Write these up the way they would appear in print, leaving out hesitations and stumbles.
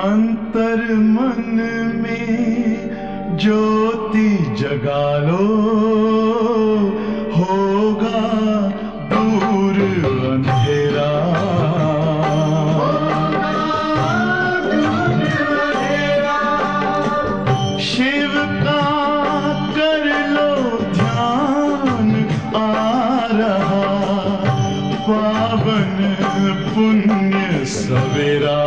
अंतर मन में ज्योति जगा लो, होगा दूर अंधेरा। शिव का कर लो ध्यान, आ रहा पावन पुण्य सवेरा।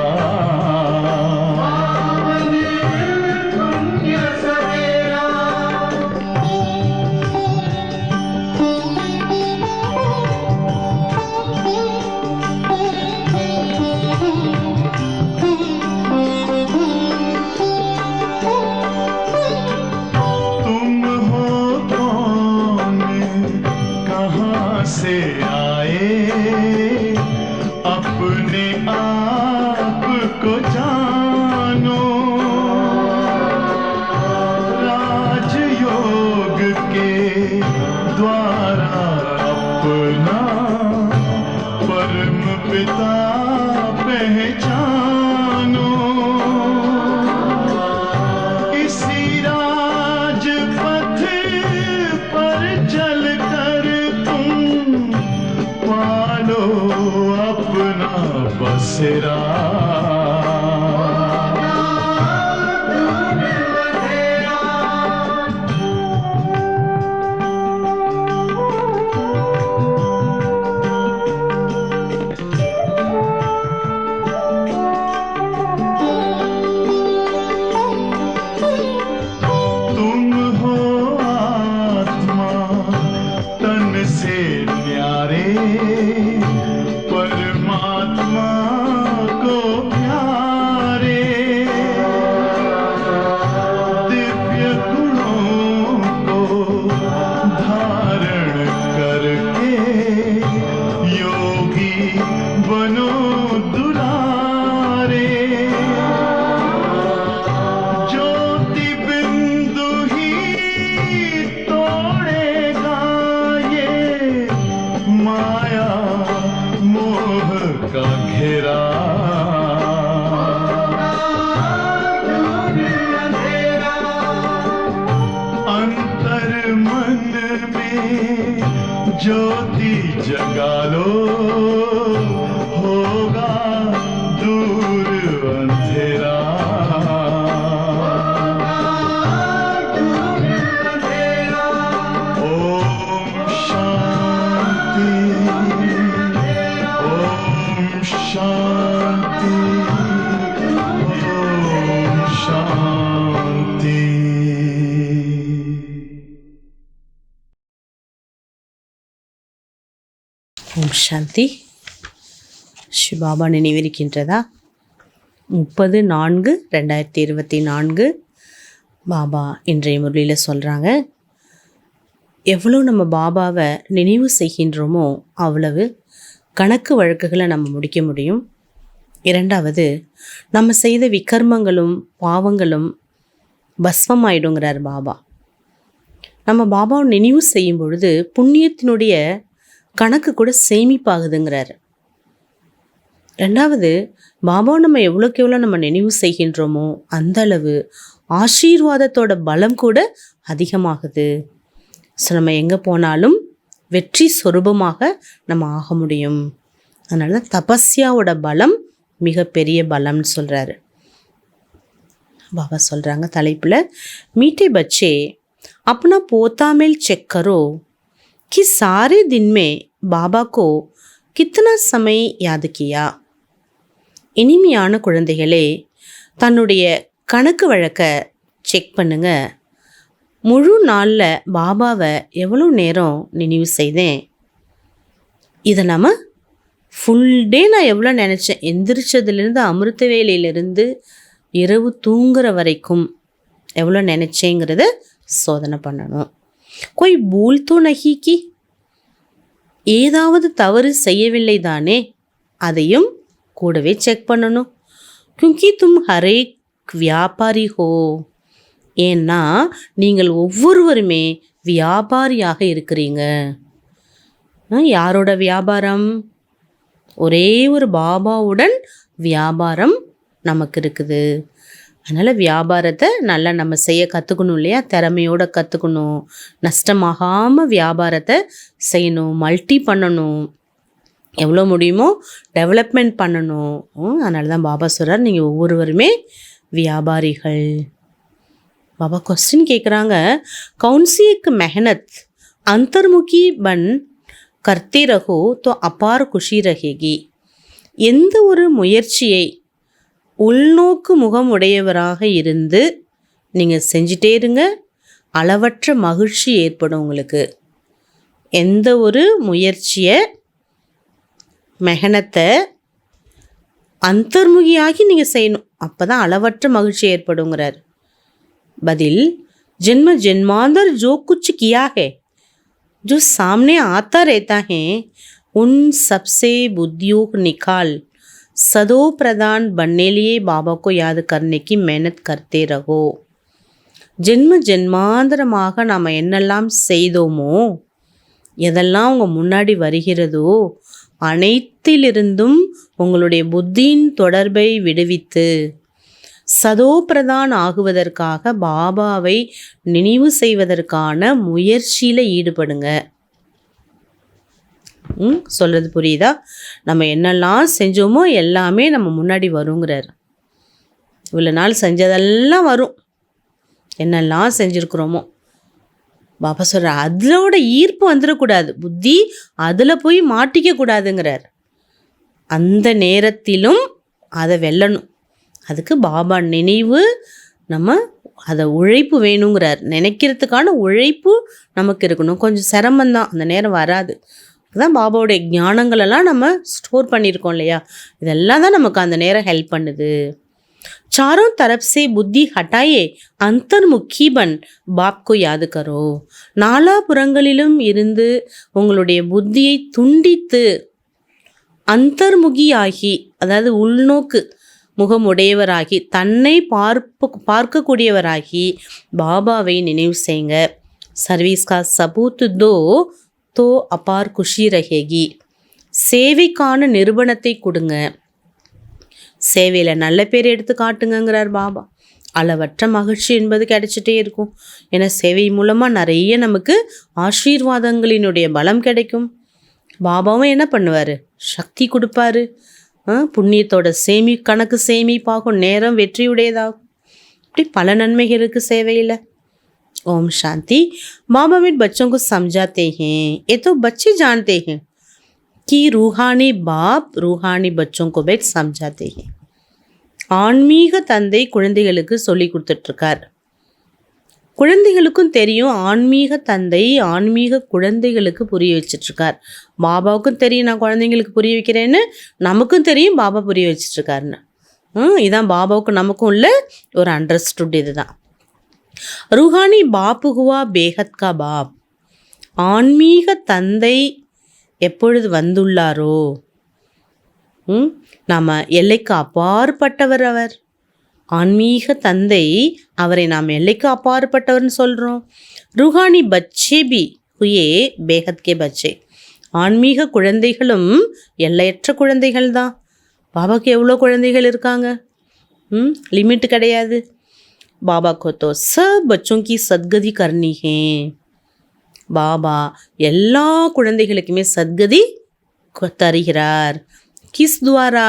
से आए अपने आप को जानो, राजयोग के द्वारा अपना परम पिता पहचानो। इसी राजपथ पर चलकर पालो अपना बसेरा। तुम हो आत्मा तन से न्यारे, परमात्मा को प्यारे। दिव्य गुणों को धारण करके योगी बनो दुलारे। ज्योति बिंदु ही तोड़ेगा ये माया मोह का घेरा। अंतर मन में ज्योति जगा लो, होगा दूर अंधेरा। ओम शांति, ओम शांति, ओम शांति। ஓம் சாந்தி. சிவபாபா நினைவிருக்கின்றதா? 30/4/2024 பாபா இன்றைய முரளியில் சொல்கிறாங்க, எவ்வளோ நம்ம பாபாவை நினைவு செய்கின்றோமோ அவ்வளவு கணக்கு வழக்குகளை நம்ம முடிக்க முடியும். இரண்டாவது, நம்ம செய்த விகர்மங்களும் பாவங்களும் பஸ்வமாயிடுங்கிறார் பாபா. நம்ம பாபாவை நினைவு செய்யும் பொழுது புண்ணியத்தினுடைய கணக்கு கூட சேமிப்பாகுதுங்கிறார். ரெண்டாவது, பாபாவை நம்ம எவ்வளோக்கு எவ்வளோ நம்ம நினைவு செய்கின்றோமோ அந்த அளவு ஆசீர்வாதத்தோட பலம் கூட அதிகமாகுது. ஸோ நம்ம எங்கே போனாலும் வெற்றி சொரூபமாக நம்ம ஆக முடியும். அதனால தான் தபஸ்யாவோட பலம் மிகப்பெரிய பலம்னு சொல்கிறாரு பாபா. சொல்கிறாங்க தலைப்பில், மீட்டே பச்சே अपना पोता मेल चेक करो कि सारे दिन में बाबा को कितना समय याद किया. இனிமையான குழந்தைகளே, தன்னுடைய கணக்கு வழக்கை செக் பண்ணுங்க. முழு நாளில் பாபாவை எவ்வளோ நேரம் நினைவு செய்தேன். இதை நம்ம ஃபுல் டே நான் எவ்வளோ நினச்சேன், எந்திரிச்சதுலேருந்து அமிர்த வேலையிலிருந்து இரவு தூங்குற வரைக்கும் எவ்வளோ நினச்சேங்கிறத சோதனை பண்ணணும். கோய் பூல் தோ நஹி கி, ஏதாவது தவறு செய்யவில்லை தானே, அதையும் கூடவே செக் பண்ணணும். क्योंकि तुम हर एक வியாபாரி ஹோ, ஏன்னா நீங்கள் ஒவ்வொருவருமே வியாபாரியாக இருக்கிறீங்க. யாரோட வியாபாரம்? ஒரே ஒரு பாபாவுடன் வியாபாரம் நமக்கு இருக்குது. அதனால் வியாபாரத்தை நல்லா நம்ம செய்ய கற்றுக்கணும் இல்லையா? திறமையோடு கற்றுக்கணும், நஷ்டமாகாமல் வியாபாரத்தை செய்யணும், மல்டி பண்ணணும், எவ்வளோ முடியுமோ டெவலப்மெண்ட் பண்ணணும். அதனால தான் பாபா சொல்கிறார், நீங்கள் ஒவ்வொருவருமே வியாபாரிகள். பாபா क्वेश्चन கேட்குறாங்க, कौन-सी एक मेहनत अंतर्मुखी बन करते रहो तो अपार खुशी रहेगी. எந்த ஒரு முயற்சியை உள்நோக்கு முகம் உடையவராக இருந்து நீங்கள் செஞ்சிட்டே இருங்க, அளவற்ற மகிழ்ச்சி ஏற்படும் உங்களுக்கு. எந்த ஒரு முயற்சியை மெஹனத்தை அந்தர்முகியாகி நீங்கள் செய்யணும், அப்போ தான் அளவற்ற மகிழ்ச்சி ஏற்படுங்கிறார். பதில், जन्म जन्मांतर जो कुछ किया है, जो सामने आता रहता है, उन सबसे बुद्धियों को निकाल सदो प्रधान बनने लिए बाबा को याद करने की मेहनत करते रहो. ஜென்ம ஜென்மாந்தரமாக நாம் என்னெல்லாம் செய்தோமோ, எதெல்லாம் உங்கள் முன்னாடி வருகிறதோ அனைத்திலிருந்தும் உங்களுடைய புத்தியின் தொடர்பை விடுவித்து சதோபிரதான் ஆகுவதற்காக பாபாவை நினைவு செய்வதற்கான முயற்சியில் ஈடுபடுங்க. சொல்கிறது புரியுதா? நம்ம என்னெல்லாம் செஞ்சோமோ எல்லாமே நம்ம முன்னாடி வருங்கிறார். இவ்வளோ நாள் செஞ்சதெல்லாம் வரும், என்னெல்லாம் செஞ்சுருக்குறோமோ. பாபா சொல்கிறார், அதோட ஈர்ப்பு வந்துடக்கூடாது, புத்தி அதில் போய் மாட்டிக்க கூடாதுங்கிறார். அந்த நேரத்திலும் அதை வெல்லணும். அதுக்கு பாபா நினைவு, நம்ம அதை உழைப்பு வேணுங்கிறார். நினைக்கிறதுக்கான உழைப்பு நமக்கு இருக்கணும். கொஞ்சம் சிரமந்தான், அந்த நேரம் வராது. அதுதான் பாபாவுடைய ஞானங்களெல்லாம் நம்ம ஸ்டோர் பண்ணியிருக்கோம் இல்லையா, இதெல்லாம் தான் நமக்கு அந்த நேரம் ஹெல்ப் பண்ணுது. चारों तरफ से बुद्धि हटाए अंतर्मुखी बन बाप को याद करो. நாலா புறங்களிலும் இருந்து உங்களுடைய புத்தியை துண்டித்து அந்தர்முகியாகி, அதாவது உள்நோக்கு முகமுடையவராகி, தன்னை பார்க்கக்கூடியவராகி பாபாவை நினைவு செய்யுங்க. சர்வீஸ் கா சபூத் தோ அபார் குஷி ரஹேகி. சேவைக்கான நிரூபணத்தை கொடுங்க, சேவையில் நல்ல பேர் எடுத்து காட்டுங்கிறார் பாபா. அளவற்ற மகிழ்ச்சி என்பது கிடைச்சிட்டே இருக்கும். ஏன்னா சேவை மூலமாக நிறைய நமக்கு ஆசீர்வாதங்களினுடைய பலம் கிடைக்கும். பாபாவும் என்ன பண்ணுவார், சக்தி கொடுப்பாரு. புண்ணியத்தோட கணக்கு சேமிப்பாகும், நேரம் வெற்றியுடையதாகும். இப்படி பல நன்மைகள் இருக்குது சேவையில். ओम शांति. बाबा भी बच्चों को समझाते हैं, ये तो बच्चे जानते हैं कि रूहानी बाप रूहानी बच्चों को भी समझाते हैं. ஆன்மீக தந்தை குழந்தைகளுக்கு சொல்லி கொடுத்துட்ருக்கார். குழந்தைகளுக்கும் தெரியும், ஆன்மீக தந்தை ஆன்மீக குழந்தைகளுக்கு புரிய வச்சிட்ருக்கார். பாபாவுக்கும் தெரியும் நான் குழந்தைங்களுக்கு புரிய வைக்கிறேன்னு, நமக்கும் தெரியும் பாபா புரிய வச்சிட்ருக்காருன்னு. இதான் பாபாவுக்கும் நமக்கும் உள்ள ஒரு அண்டர்ஸ்டுட். இதுதான் ரூஹானி பாப்பு ஹுவா பேகத் கா பாப். ஆன்மீக தந்தை எப்பொழுது வந்துள்ளாரோ, நாம் எல்லைக்கு அப்பாற்பட்டவர் அவர். ஆன்மீக தந்தை, அவரை நாம் எல்லைக்கு அப்பாற்பட்டவர்னு சொல்கிறோம். ரூஹானி பச்சே பி ஹுயே பேகத் கே பச்சே. ஆன்மீக குழந்தைகளும் எல்லையற்ற குழந்தைகள் தான். பாபாவுக்கு எவ்வளோ குழந்தைகள் இருக்காங்க, லிமிட் கிடையாது. बाबा को तो सब बच्चों की सद्गति करनी है. பாபா எல்லா குழந்தைகளுக்குமே சத்கதி தருகிறார். கிஸ் துவாரா,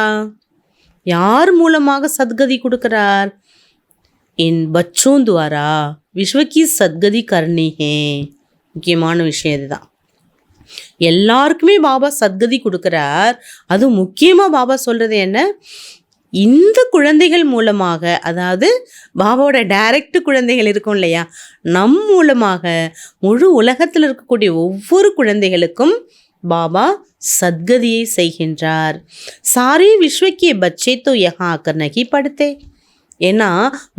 யார் மூலமாக சத்கதி கொடுக்கிறார்? இன் பச்சோं துவாரா விஸ்வ கி சத்கதி கர்னி ஹே. முக்கியமான விஷயம் இதுதான். எல்லாருக்குமே பாபா சத்கதி கொடுக்கிறார். அதுவும் முக்கியமாக பாபா சொல்கிறது என்ன, இந்த குழந்தைகள் மூலமாக, அதாவது பாபாவோட டைரக்ட் குழந்தைகள் இருக்கும் இல்லையா, நம் மூலமாக முழு உலகத்தில் இருக்கக்கூடிய ஒவ்வொரு குழந்தைகளுக்கும் பாபா சத்கதியை செய்கின்றார். சாரே விஸ்வக்கிய பச்சே தோ யஹா ஆக்கர் நகி படுத்தே. ஏன்னா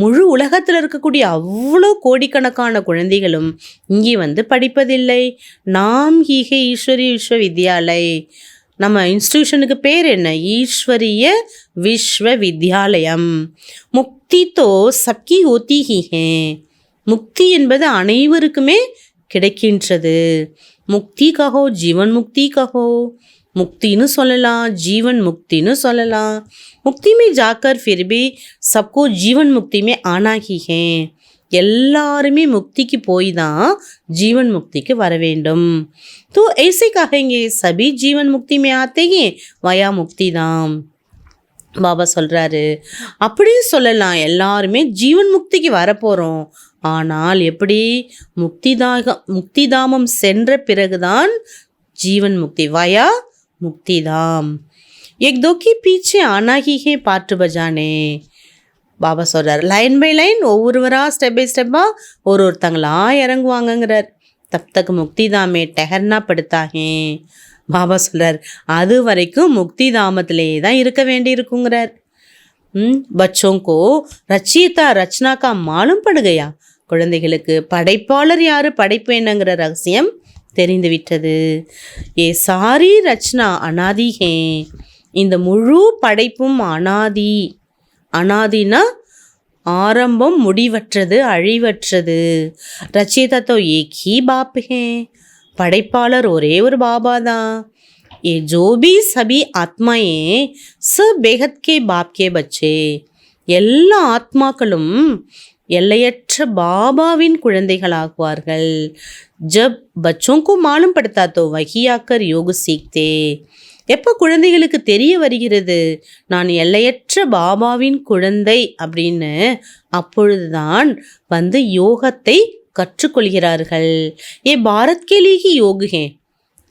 முழு உலகத்தில் இருக்கக்கூடிய அவ்வளோ கோடிக்கணக்கான குழந்தைகளும் இங்கே வந்து படிப்பதில்லை. நாம் ஹீகே ஈஸ்வரி விஸ்வ வித்யாலய். நம்ம இன்ஸ்டிடியூஷனுக்கு பேர் என்ன, ஈஸ்வரிய விஸ்வ வித்யாலயம். முக்தி தோ சப்கி ஹோத்தி ஹி ஹே. முக்தி என்பது அனைவருக்குமே கிடைக்கின்றது. முக்தி கஹோ ஜீவன் முக்தி கஹோ. முக்தின்னு சொல்லலாம், ஜீவன் முக்தின்னு சொல்லலாம். मुक्ति में जाकर फिर भी सबको जीवन मुक्ति में आना ही है. எல்லாருமே முக்திக்கு போய் தான் जीवन मुक्ति के வர வேண்டும். तो ऐसे कहेंगे सभी जीवन मुक्ति में आते हैं वया मुक्ति धाम. பாபா சொல்றாரு, அப்படியே சொல்லலாம், எல்லாருமே ஜீவன் முக்திக்கு வரப்போறோம். ஆனால் எப்படி? முக்திதாமம் சென்ற பிறகுதான் ஜீவன் முக்தி, வயா முக்திதாம். एक दो के पीछे आना ही है पार्ट बजाने. பாபா சொல்றார், லைன் பை லைன் ஒவ்வொருவரா ஸ்டெப் பை ஸ்டெப்பாக ஒருத்தங்களா இறங்குவாங்கங்கிறார். தப் தக் முக்தி தாமே டெஹர்னா படுத்தாகே. பாபா சொல்றார், அது வரைக்கும் முக்தி தாமத்திலே தான் இருக்க வேண்டி இருக்குங்கிறார். बच्चों को रचयिता रचना का मालूम पड़ गया. குழந்தைகளுக்கு படைப்பாளர் யாரு, படைப்பு என்னங்கிற ரகசியம் தெரிந்து விட்டது. ஏ சாரி ரச்சனா அனாதி ஹே. இந்த முழு படைப்பும் அனாதி. அனாதினா ஆரம்பம், முடிவற்றது, அழிவற்றது. ரச்சயிதா தோ ஏக் ஹி பாப் ஹே. படைப்பாளர் ஒரே ஒரு பாபா தான். ये जो भी सभी आत्माएं सब बेहद के बाप के बच्चे. எல்லா ஆத்மாக்களும் எல்லையற்ற பாபாவின் குழந்தைகளாகுவார்கள். ஜப் பச்சோं को मालूम पड़ता तो वही आकर योग सीखते. எப்போ குழந்தைகளுக்கு தெரிய வருகிறது நான் எல்லையற்ற பாபாவின் குழந்தை அப்படின்னு, அப்பொழுதுதான் வந்து யோகத்தை கற்றுக்கொள்கிறார்கள். ஏ Bharat K Liye he yoke ஹே.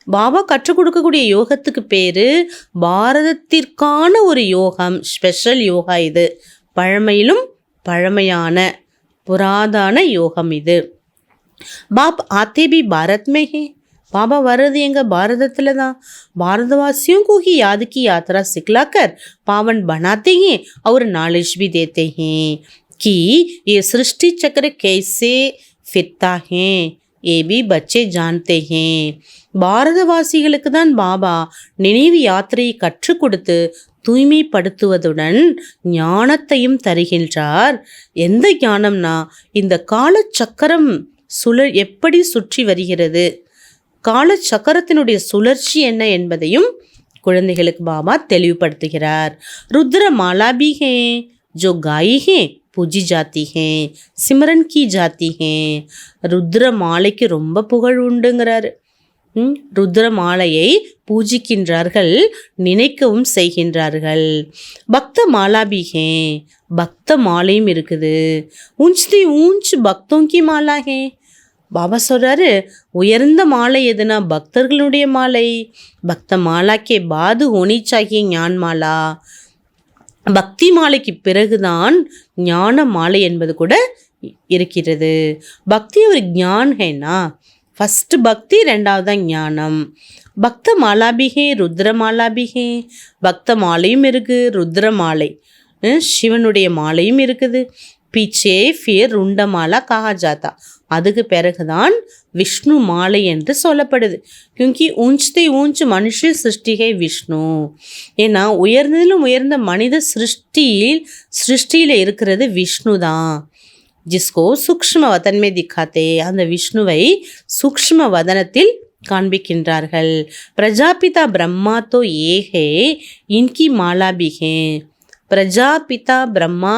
பாபா கற்றுக் கொடுக்கக்கூடிய யோகத்துக்கு பேரு பாரதத்திற்கான ஒரு யோகம், ஸ்பெஷல் யோகா இது. பழமையிலும் பழமையான புராதான யோகம் இது. பாப் ஆத்தே பி பாரத் மே ஹே. பாபா வர்றது எங்க? பாரதத்தில் தான். भारतवासियों को ही याद की यात्रा सिखलाकर पावन बनाते हैं और नॉलेज भी देते हैं कि ये सृष्टि चक्र कैसे फिरता है, ये भी बच्चे जानते हैं. பாரதவாசிகளுக்கு தான் பாபா நினைவு யாத்திரையை கற்றுக் கொடுத்து தூய்மைப்படுத்துவதுடன் ஞானத்தையும் தருகின்றார். எந்த ஞானம்னா, இந்த காலச்சக்கரம் எப்படி சுற்றி வருகிறது, காலச்சக்கரத்தினுடைய சுழற்சி என்ன என்பதையும் குழந்தைகளுக்கு பாபா தெளிவுபடுத்துகிறார். ருத்ர மாலா பி ஹே ஜோ காயி ஹே பூஜி ஜாத்தி ஹே சிமரன் கி ஜாத்தி ஹே. ருத்ர மாலைக்கு ரொம்ப புகழ் உண்டுங்கிறார். ருத்ர மாலையை பூஜிக்கின்றார்கள், நினைக்கவும் செய்கின்றார்கள். பக்த மாலா பி ஹே. பக்த மாலையும் இருக்குது. ஊஞ்ச்தி ஊஞ்ச் பக்தோங்கி மாலா ஹே. பாபா சொல்றாரு, உயர்ந்த மாலை எதுனா பக்தர்களுடைய மாலை. பக்த மாலாக்கே பாது ஹோனி சாஹியே ஞான் மாலா. பக்தி மாலைக்கு பிறகுதான் ஞான மாலை என்பது கூட இருக்கிறது. பக்தி ஒரு ஞான் ஹேனா, ஃபஸ்ட்டு பக்தி, ரெண்டாவது தான் ஞானம். பக்த மாலா பி ஹே ருத்ர மாலா பி ஹே. பக்த மாலையும் இருக்கு, ருத்ர மாலை சிவனுடைய மாலையும் இருக்குது. பீச்சே ஃபிர் ருண்ட மாலா கஹா ஜாத்தா. அதுக்கு பிறகுதான் விஷ்ணு மாலை என்று சொல்லப்படுது. கியூங்கி ஊஞ்ச்தை ஊஞ்ச் மனுஷ சிருஷ்டிகை விஷ்ணு. ஏன்னா உயர்ந்ததிலும் உயர்ந்த மனித சிருஷ்டியில் இருக்கிறது விஷ்ணு தான். ஜிஸ்கோ சூக்ஷ்ம வதன்மே திக்காத்தே. அந்த விஷ்ணுவை சூக்ஷ்ம வதனத்தில் காண்பிக்கின்றார்கள். பிரஜாபிதா பிரம்மா தோ ஏஹே இன்கி மாலா பிஹே. பிரஜாபிதா பிரம்மா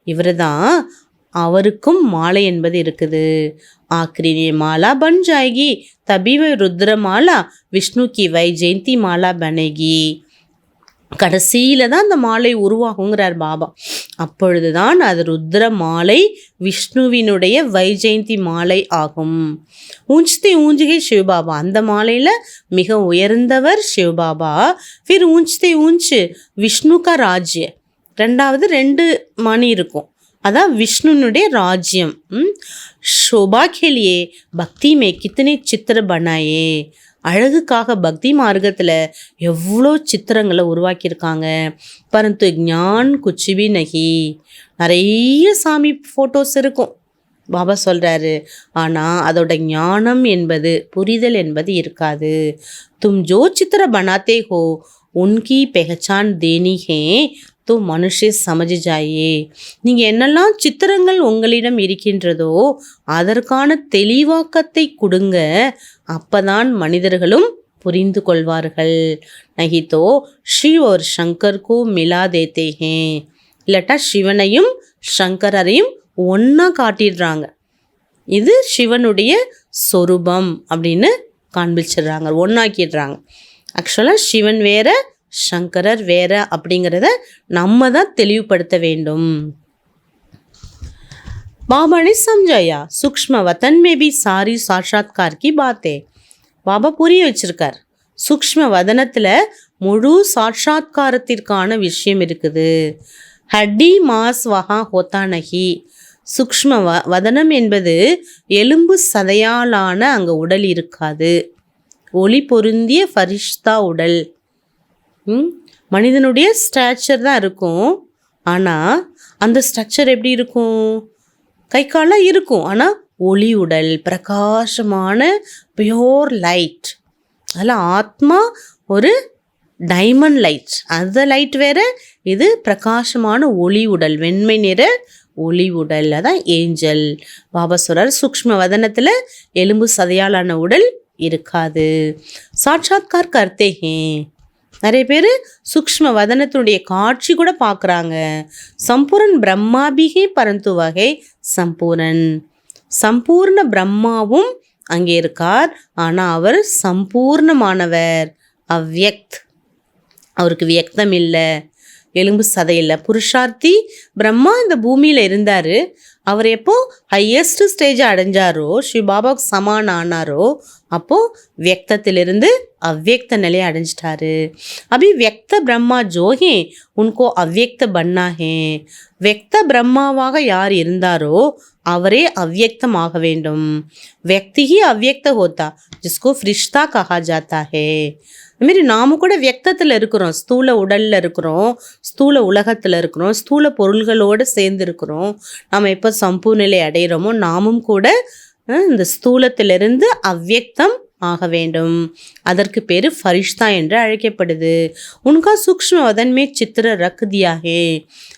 இவர் தான், அவருக்கும் மாலை என்பது இருக்குது. ஆக்ரினே மாலா பன் ஜாயகி தபி வை ருத்ர மாலா விஷ்ணு கி வை ஜெயந்தி மாலா பனேகி. கடைசியில தான் அந்த மாலை உருவாகுங்கிறார் பாபா. அப்பொழுதுதான் அது ருத்ர மாலை, விஷ்ணுவினுடைய வைஜெயந்தி மாலை ஆகும். ஊஞ்ச்தி ஊஞ்சுகை சிவபாபா. அந்த மாலையில மிக உயர்ந்தவர் சிவபாபா. ஃபிர் ஊஞ்ச்தி ஊஞ்சு விஷ்ணு கா ராஜ்ய. ரெண்டாவது 2 மணி இருக்கும், அதான் விஷ்ணுனுடைய ராஜ்யம். शोभा के लिए भक्ति में कितने चित्र बनाए. அழகுக்காக பக்தி மார்க்கத்தில் எவ்வளோ சித்திரங்களை உருவாக்கியிருக்காங்க. பரந்து ஞான் குச்சிபி நகி. நிறைய சாமி ஃபோட்டோஸ் இருக்கும், பாபா சொல்கிறாரு. ஆனால் அதோட ஞானம் என்பது, புரிதல் என்பது இருக்காது. தும் ஜோ சித்திர பனாத்தே ஹோ உன்கி பெஹச்சான் தேனி ஹே தோ மனுஷே சமஜ் ஜாயே. நீங்கள் என்னெல்லாம் சித்திரங்கள் உங்களிடம் இருக்கின்றதோ அதற்கான தெளிவாக்கத்தை கொடுங்க. அப்பதான் மனிதர்களும் புரிந்து கொள்வார்கள். நஹி தோ शिव और शंकर को मिला देते हैं. இல்லாட்டா சிவனையும் சங்கரரையும் ஒன்றா காட்டிடுறாங்க. இது சிவனுடைய சொரூபம் அப்படின்னு காண்பிச்சிடுறாங்க, ஒன்றாக்கிடுறாங்க. ஆக்சுவலாக சிவன் வேற சங்கரர் வேற அப்படிங்கிறத நம்ம தான் தெளிவுபடுத்த வேண்டும். बाबा ने समझाया सूक्ष्म वतन में भी सारी साक्षात्कार की बातें. பாபா புரிய வச்சிருக்கார், சூக்ஷ்ம வதனத்தில் முழு சாட்சாத்காரத்திற்கான விஷயம் இருக்குது. ஹட்டி மாஸ் வஹா ஹோத்தா நஹி. சூக்ஷ்ம வதனம் என்பது எலும்பு சதையாலான அங்கே உடல் இருக்காது. ஒளி பொருந்திய ஃபரிஷ்தா உடல். மனிதனுடைய ஸ்ட்ரக்சர் தான் இருக்கும். ஆனால் அந்த ஸ்ட்ரக்சர் எப்படி இருக்கும்? கை காலாக இருக்கும், ஆனால் ஒளி உடல், பிரகாசமான பியோர் லைட். அதில் ஆத்மா ஒரு டைமண்ட் லைட். அந்த லைட் வேற, இது பிரகாசமான ஒளி உடல், வெண்மை நிற ஒளி உடல். அதான் ஏஞ்சல். பாபா சொல்றார், சூக்ஷ்ம வதனத்தில் எலும்பு சதையாலான உடல் இருக்காது. சாட்சாத்கார் கர்த்தே ஹே. நிறைய பேர் சூக்ஷ்ம வதனத்தினுடைய காட்சி கூட பார்க்குறாங்க. சம்பூரன் பிரம்மாபிகே பரந்து வகை சம்பூரன். சம்பூர்ண பிரம்மாவும் அங்கே இருக்கார், ஆனால் அவர் சம்பூர்ணமானவர், அவ்யக்த். அவருக்கு வியக்தம் இல்லை, எலும்பு சதை இல்லை. புருஷார்த்தி பிரம்மா இந்த பூமியில் இருந்தார். அவர் எப்போ ஹையஸ்ட் ஸ்டேஜை அடைஞ்சாரோ, சிவபாபாவுக்கு சமான ஆனாரோ, அப்போது வியக்தத்திலிருந்து அவ்யக்த நிலையை அடைஞ்சிட்டாரு. அபி வியக்த பிரம்மா ஜோஹே உன்கோ அவ்யக்த பன்னா ஹே. வியக்த பிரம்மாவாக யார் இருந்தாரோ அவரே அவ்யக்தமாக வேண்டும். व्यक्ति ही अव्यक्त होता जिसको फरिश्ता कहा जाता है. அதுமாரி நாம கூட வியக்தத்தில் இருக்கிறோம், ஸ்தூல உடலில் இருக்கிறோம், ஸ்தூல உலகத்தில் இருக்கிறோம், ஸ்தூல பொருள்களோடு சேர்ந்து இருக்கிறோம். நாம் எப்போ சம்பூர்ண நிலை அடைகிறோமோ நாமும் கூட இந்த ஸ்தூலத்திலிருந்து அவ்யக்தம் ஆக வேண்டும். அதற்கு பேர் ஃபரிஷ்தா என்று அழைக்கப்படுது. உனக்கா சூக்ஷ்ம வதன்மே சித்திர ரக் தியா ஹே.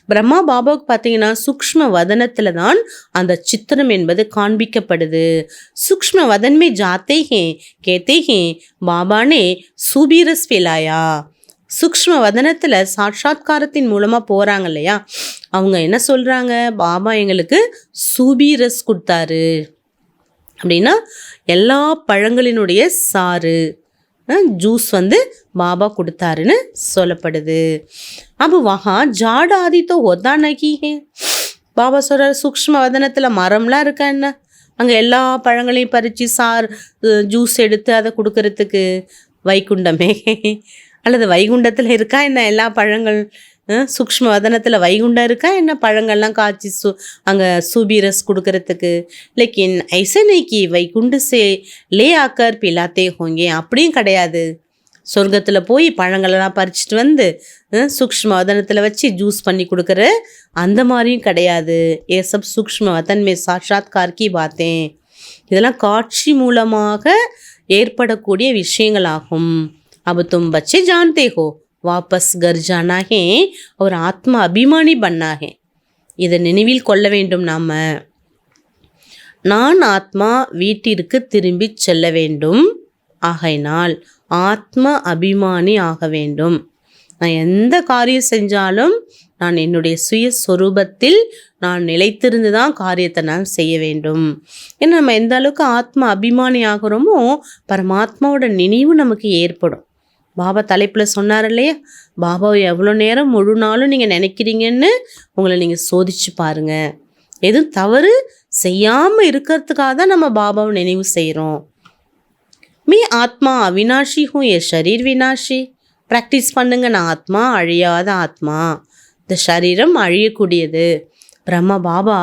பிரம்மா பாபாவுக்கு பார்த்தீங்கன்னா சூக்ஷ்ம வதனத்தில் தான் அந்த சித்திரம் என்பது காண்பிக்கப்படுது. சூக்ஷ்ம வதன்மே ஜாத்தே ஹே கேத்தே ஹே பாபானே சூபீரஸ் பிலாயா. சூக்ஷ்ம வதனத்தில் சாட்சாத்காரத்தின் மூலமாக போகிறாங்க இல்லையா, அவங்க என்ன சொல்கிறாங்க? பாபா எங்களுக்கு சூபீரஸ் கொடுத்தாரு அப்படின்னா எல்லா பழங்களினுடைய சாறு, ஜூஸ் பாபா கொடுத்தாருன்னு சொல்லப்படுது. அப்போ வஹா ஜாட் ஆதி தோ ஹோதா நகி ஹே. பாபா சொல்கிறார், சூக்ஷ்ம வதனத்தில் மரம்லாம் இருக்கா என்ன? அங்கே எல்லா பழங்களையும் பறித்து ஜூஸ் எடுத்து அதை கொடுக்கறதுக்கு வைகுண்டமே அல்லது வைகுண்டத்தில் இருக்கா என்ன எல்லா பழங்கள்? சூக்ஷ்ம வதனத்தில் வைகுண்டம் இருக்கா என்ன? பழங்கள்லாம் காய்ச்சி அங்கே சூபீரஸ் கொடுக்கறதுக்கு. லேக்கின் ஐசே நைக்கி வைகுண்டு சே லே ஆக்கர் பிலாத்தே ஹோங்கே. அப்படியும் கிடையாது. சொர்க்கத்தில் போய் பழங்களெல்லாம் பறிச்சுட்டு சூக்ஷ்ம வதனத்தில் வச்சு ஜூஸ் பண்ணி கொடுக்குற அந்த மாதிரியும் கிடையாது. ஏ சப் சூக்ஷ்ம வதன் மே சாட்சாத்கார் கி பாத்தேன். இதெல்லாம் காட்சி மூலமாக ஏற்படக்கூடிய விஷயங்களாகும். अब तुम बच्चे जानते हो वापस घर जाना है और आत्मा अभिमानी बनना है. இதை நினைவில் கொள்ள வேண்டும். நான் ஆத்மா வீட்டிற்கு திரும்பி செல்ல வேண்டும். ஆகையினால் ஆத்ம அபிமானி ஆக வேண்டும். நான் எந்த காரியம் செஞ்சாலும் நான் என்னுடைய சுயஸ்வரூபத்தில் நான் நிலைத்திருந்து தான் காரியத்தை நான் செய்ய வேண்டும். ஏன்னா நம்ம எந்த அளவுக்கு ஆத்ம அபிமானி ஆகிறோமோ பரமாத்மாவோட நினைவு நமக்கு ஏற்படும். பாபா தலைப்பில் சொன்னார் இல்லையா, பாபாவை எவ்வளோ நேரம் முழு நாளும் நீங்கள் நினைக்கிறீங்கன்னு உங்களை நீங்கள் சோதிச்சு பாருங்கள். எதுவும் தவறு செய்யாமல் இருக்கிறதுக்காக தான் நம்ம பாபாவை நினைவு செய்கிறோம். மீ ஆத்மா அவினாஷி ஹூ ஏ ஷரீர் வினாஷி. ப்ராக்டிஸ் பண்ணுங்க. நான் ஆத்மா அழியாத ஆத்மா, இந்த சரீரம் அழியக்கூடியது. பிரம்மா பாபா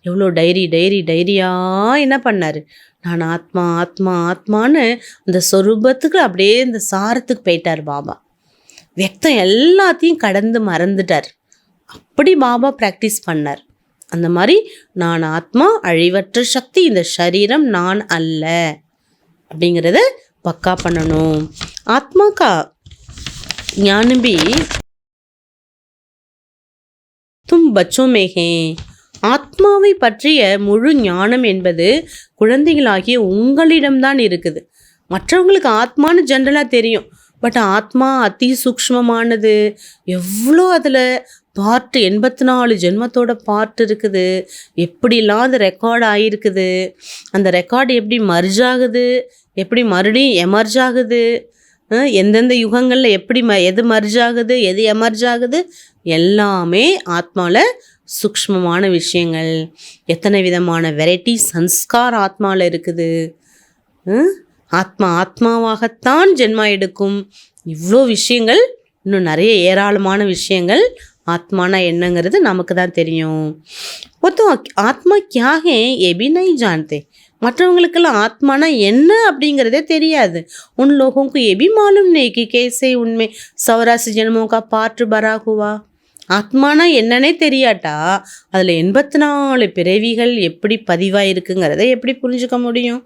எவ்வளோ டைரியாக என்ன பண்ணார்? நான் ஆத்மா ஆத்மா ஆத்மான்னு அந்த சொரூபத்துக்கு அப்படியே இந்த சாரத்துக்கு போயிட்டார் பாபா. வியக்தம் எல்லாத்தையும் கடந்து மறந்துட்டார். அப்படி பாபா ப்ராக்டிஸ் பண்ணார். அந்த மாதிரி நான் ஆத்மா, அழிவற்ற சக்தி, இந்த சரீரம் நான் அல்ல அப்படிங்கிறத பக்கா பண்ணணும். ஆத்மா கா ஞான் भी तुम बच्चों में है. ஆத்மாவை பற்றிய முழு ஞானம் என்பது குழந்தைகளாகிய உங்களிடம்தான் இருக்குது. மற்றவங்களுக்கு ஆத்மான்னு ஜென்ரலாக தெரியும், பட் ஆத்மா அதி சூக்ஷ்மமானது. எவ்வளோ அதில் பார்ட்டு, 84 ஜென்மத்தோட பார்ட் இருக்குது. எப்படிலாம் அது ரெக்கார்ட் ஆகிருக்குது, அந்த ரெக்கார்டு எப்படி மர்ஜ் ஆகுது, எப்படி மறுபடியும் எமர்ஜ் ஆகுது, எந்தெந்த யுகங்களில் எப்படி எது மர்ஜ் ஆகுது, எது எமர்ஜ் ஆகுது, எல்லாமே ஆத்மாவில் சூக்ஷ்மமான விஷயங்கள். எத்தனை விதமான வெரைட்டி சன்ஸ்கார் ஆத்மாவில் இருக்குது. ஆத்மாவாகத்தான் ஜென்மா எடுக்கும். இவ்வளோ விஷயங்கள், இன்னும் நிறைய ஏராளமான விஷயங்கள். ஆத்மானா என்னங்கிறது நமக்கு தான் தெரியும். ஆத்மா கியா ஹே ஏ பி நஹி ஜான்தே. மற்றவங்களுக்கெல்லாம் ஆத்மானா என்ன அப்படிங்கிறதே தெரியாது. உன் லோகோं को ये भी मालूम नहीं कि कैसे उनमें 84 जन्मों का पार्ट भरा हुआ. ஆத்மானா என்னன்னே தெரியாட்டா அதில் 84 பிறவிகள் எப்படி பதிவாயிருக்குங்கிறத எப்படி புரிஞ்சுக்க முடியும்?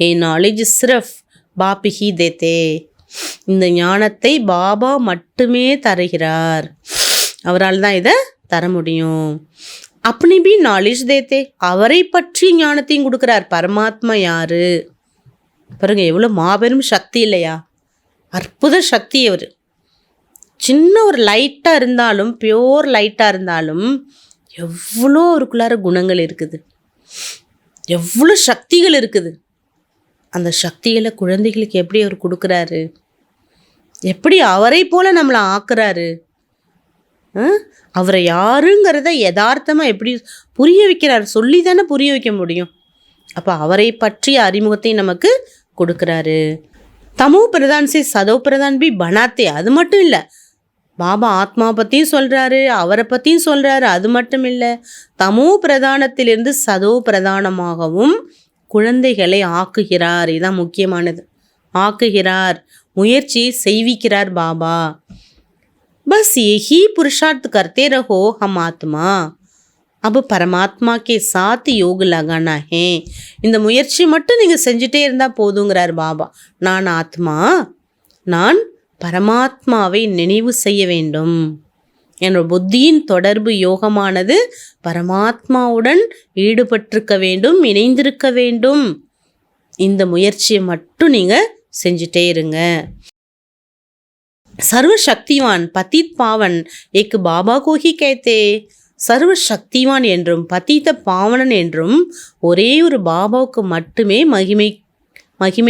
ஏ நாலேஜ் சிர்ஃப் பாப் ஹி தேத்தே. இந்த ஞானத்தை பாபா மட்டுமே தருகிறார். அவரால் தான் இதை தர முடியும். அப்படி பி நாலேஜ் தேத்தே. அவரை பற்றி ஞானத்தையும் கொடுக்குறார். பரமாத்மா யாரு பாருங்க, எவ்வளோ மாபெரும் சக்தி இல்லையா? அற்புத சக்தி அவர். சின்ன ஒரு லைட்டாக இருந்தாலும், பியோர் லைட்டாக இருந்தாலும் எவ்வளோ அவருக்குள்ளார குணங்கள் இருக்குது, எவ்வளோ சக்திகள் இருக்குது. அந்த சக்திகளை குழந்தைகளுக்கு எப்படி அவர் கொடுக்குறாரு, எப்படி அவரை போல நம்மளை ஆக்குறாரு, அவரை யாருங்கிறத யதார்த்தமாக எப்படி புரிய வைக்கிறார். சொல்லி தானே புரிய வைக்க முடியும். அப்போ அவரை பற்றிய அறிமுகத்தை நமக்கு கொடுக்குறாரு. தமோ பிரதான் சே சதோ பிரதான் பி பனாத்தே. அது மட்டும் இல்லை, பாபா ஆத்மா பற்றியும் சொல்கிறாரு, அவரை பற்றியும் சொல்கிறாரு. அது மட்டும் இல்லை, தமோ பிரதானத்திலிருந்து சதோ பிரதானமாகவும் குழந்தைகளை ஆக்குகிறார். இதுதான் முக்கியமானது. ஆக்குகிறார், முயற்சியை செய்விக்கிறார் பாபா. बस यही पुरुषार्थ करते रहो हम आत्मा. अब परमात्मा के साथ योग लगाना है. இந்த முயற்சி மட்டும் நீங்கள் செஞ்சுட்டே இருந்தால் போதுங்கிறார் பாபா. நான் ஆத்மா, நான் பரமாத்மாவை நினைவு செய்ய வேண்டும். என்னோட புத்தியின் தொடர்பு யோகமானது பரமாத்மாவுடன் ஈடுபட்டிருக்க வேண்டும், இணைந்திருக்க வேண்டும். இந்த முயற்சியை மட்டும் நீங்கள் செஞ்சுட்டே இருங்க. சர்வசக்திவான் பதீத் பாவன் ஏக் பாபா கோஹி கேத்தே. சர்வசக்திவான் என்றும் பதீத பாவனன் என்றும் ஒரே ஒரு பாபாவுக்கு மட்டுமே மகிமை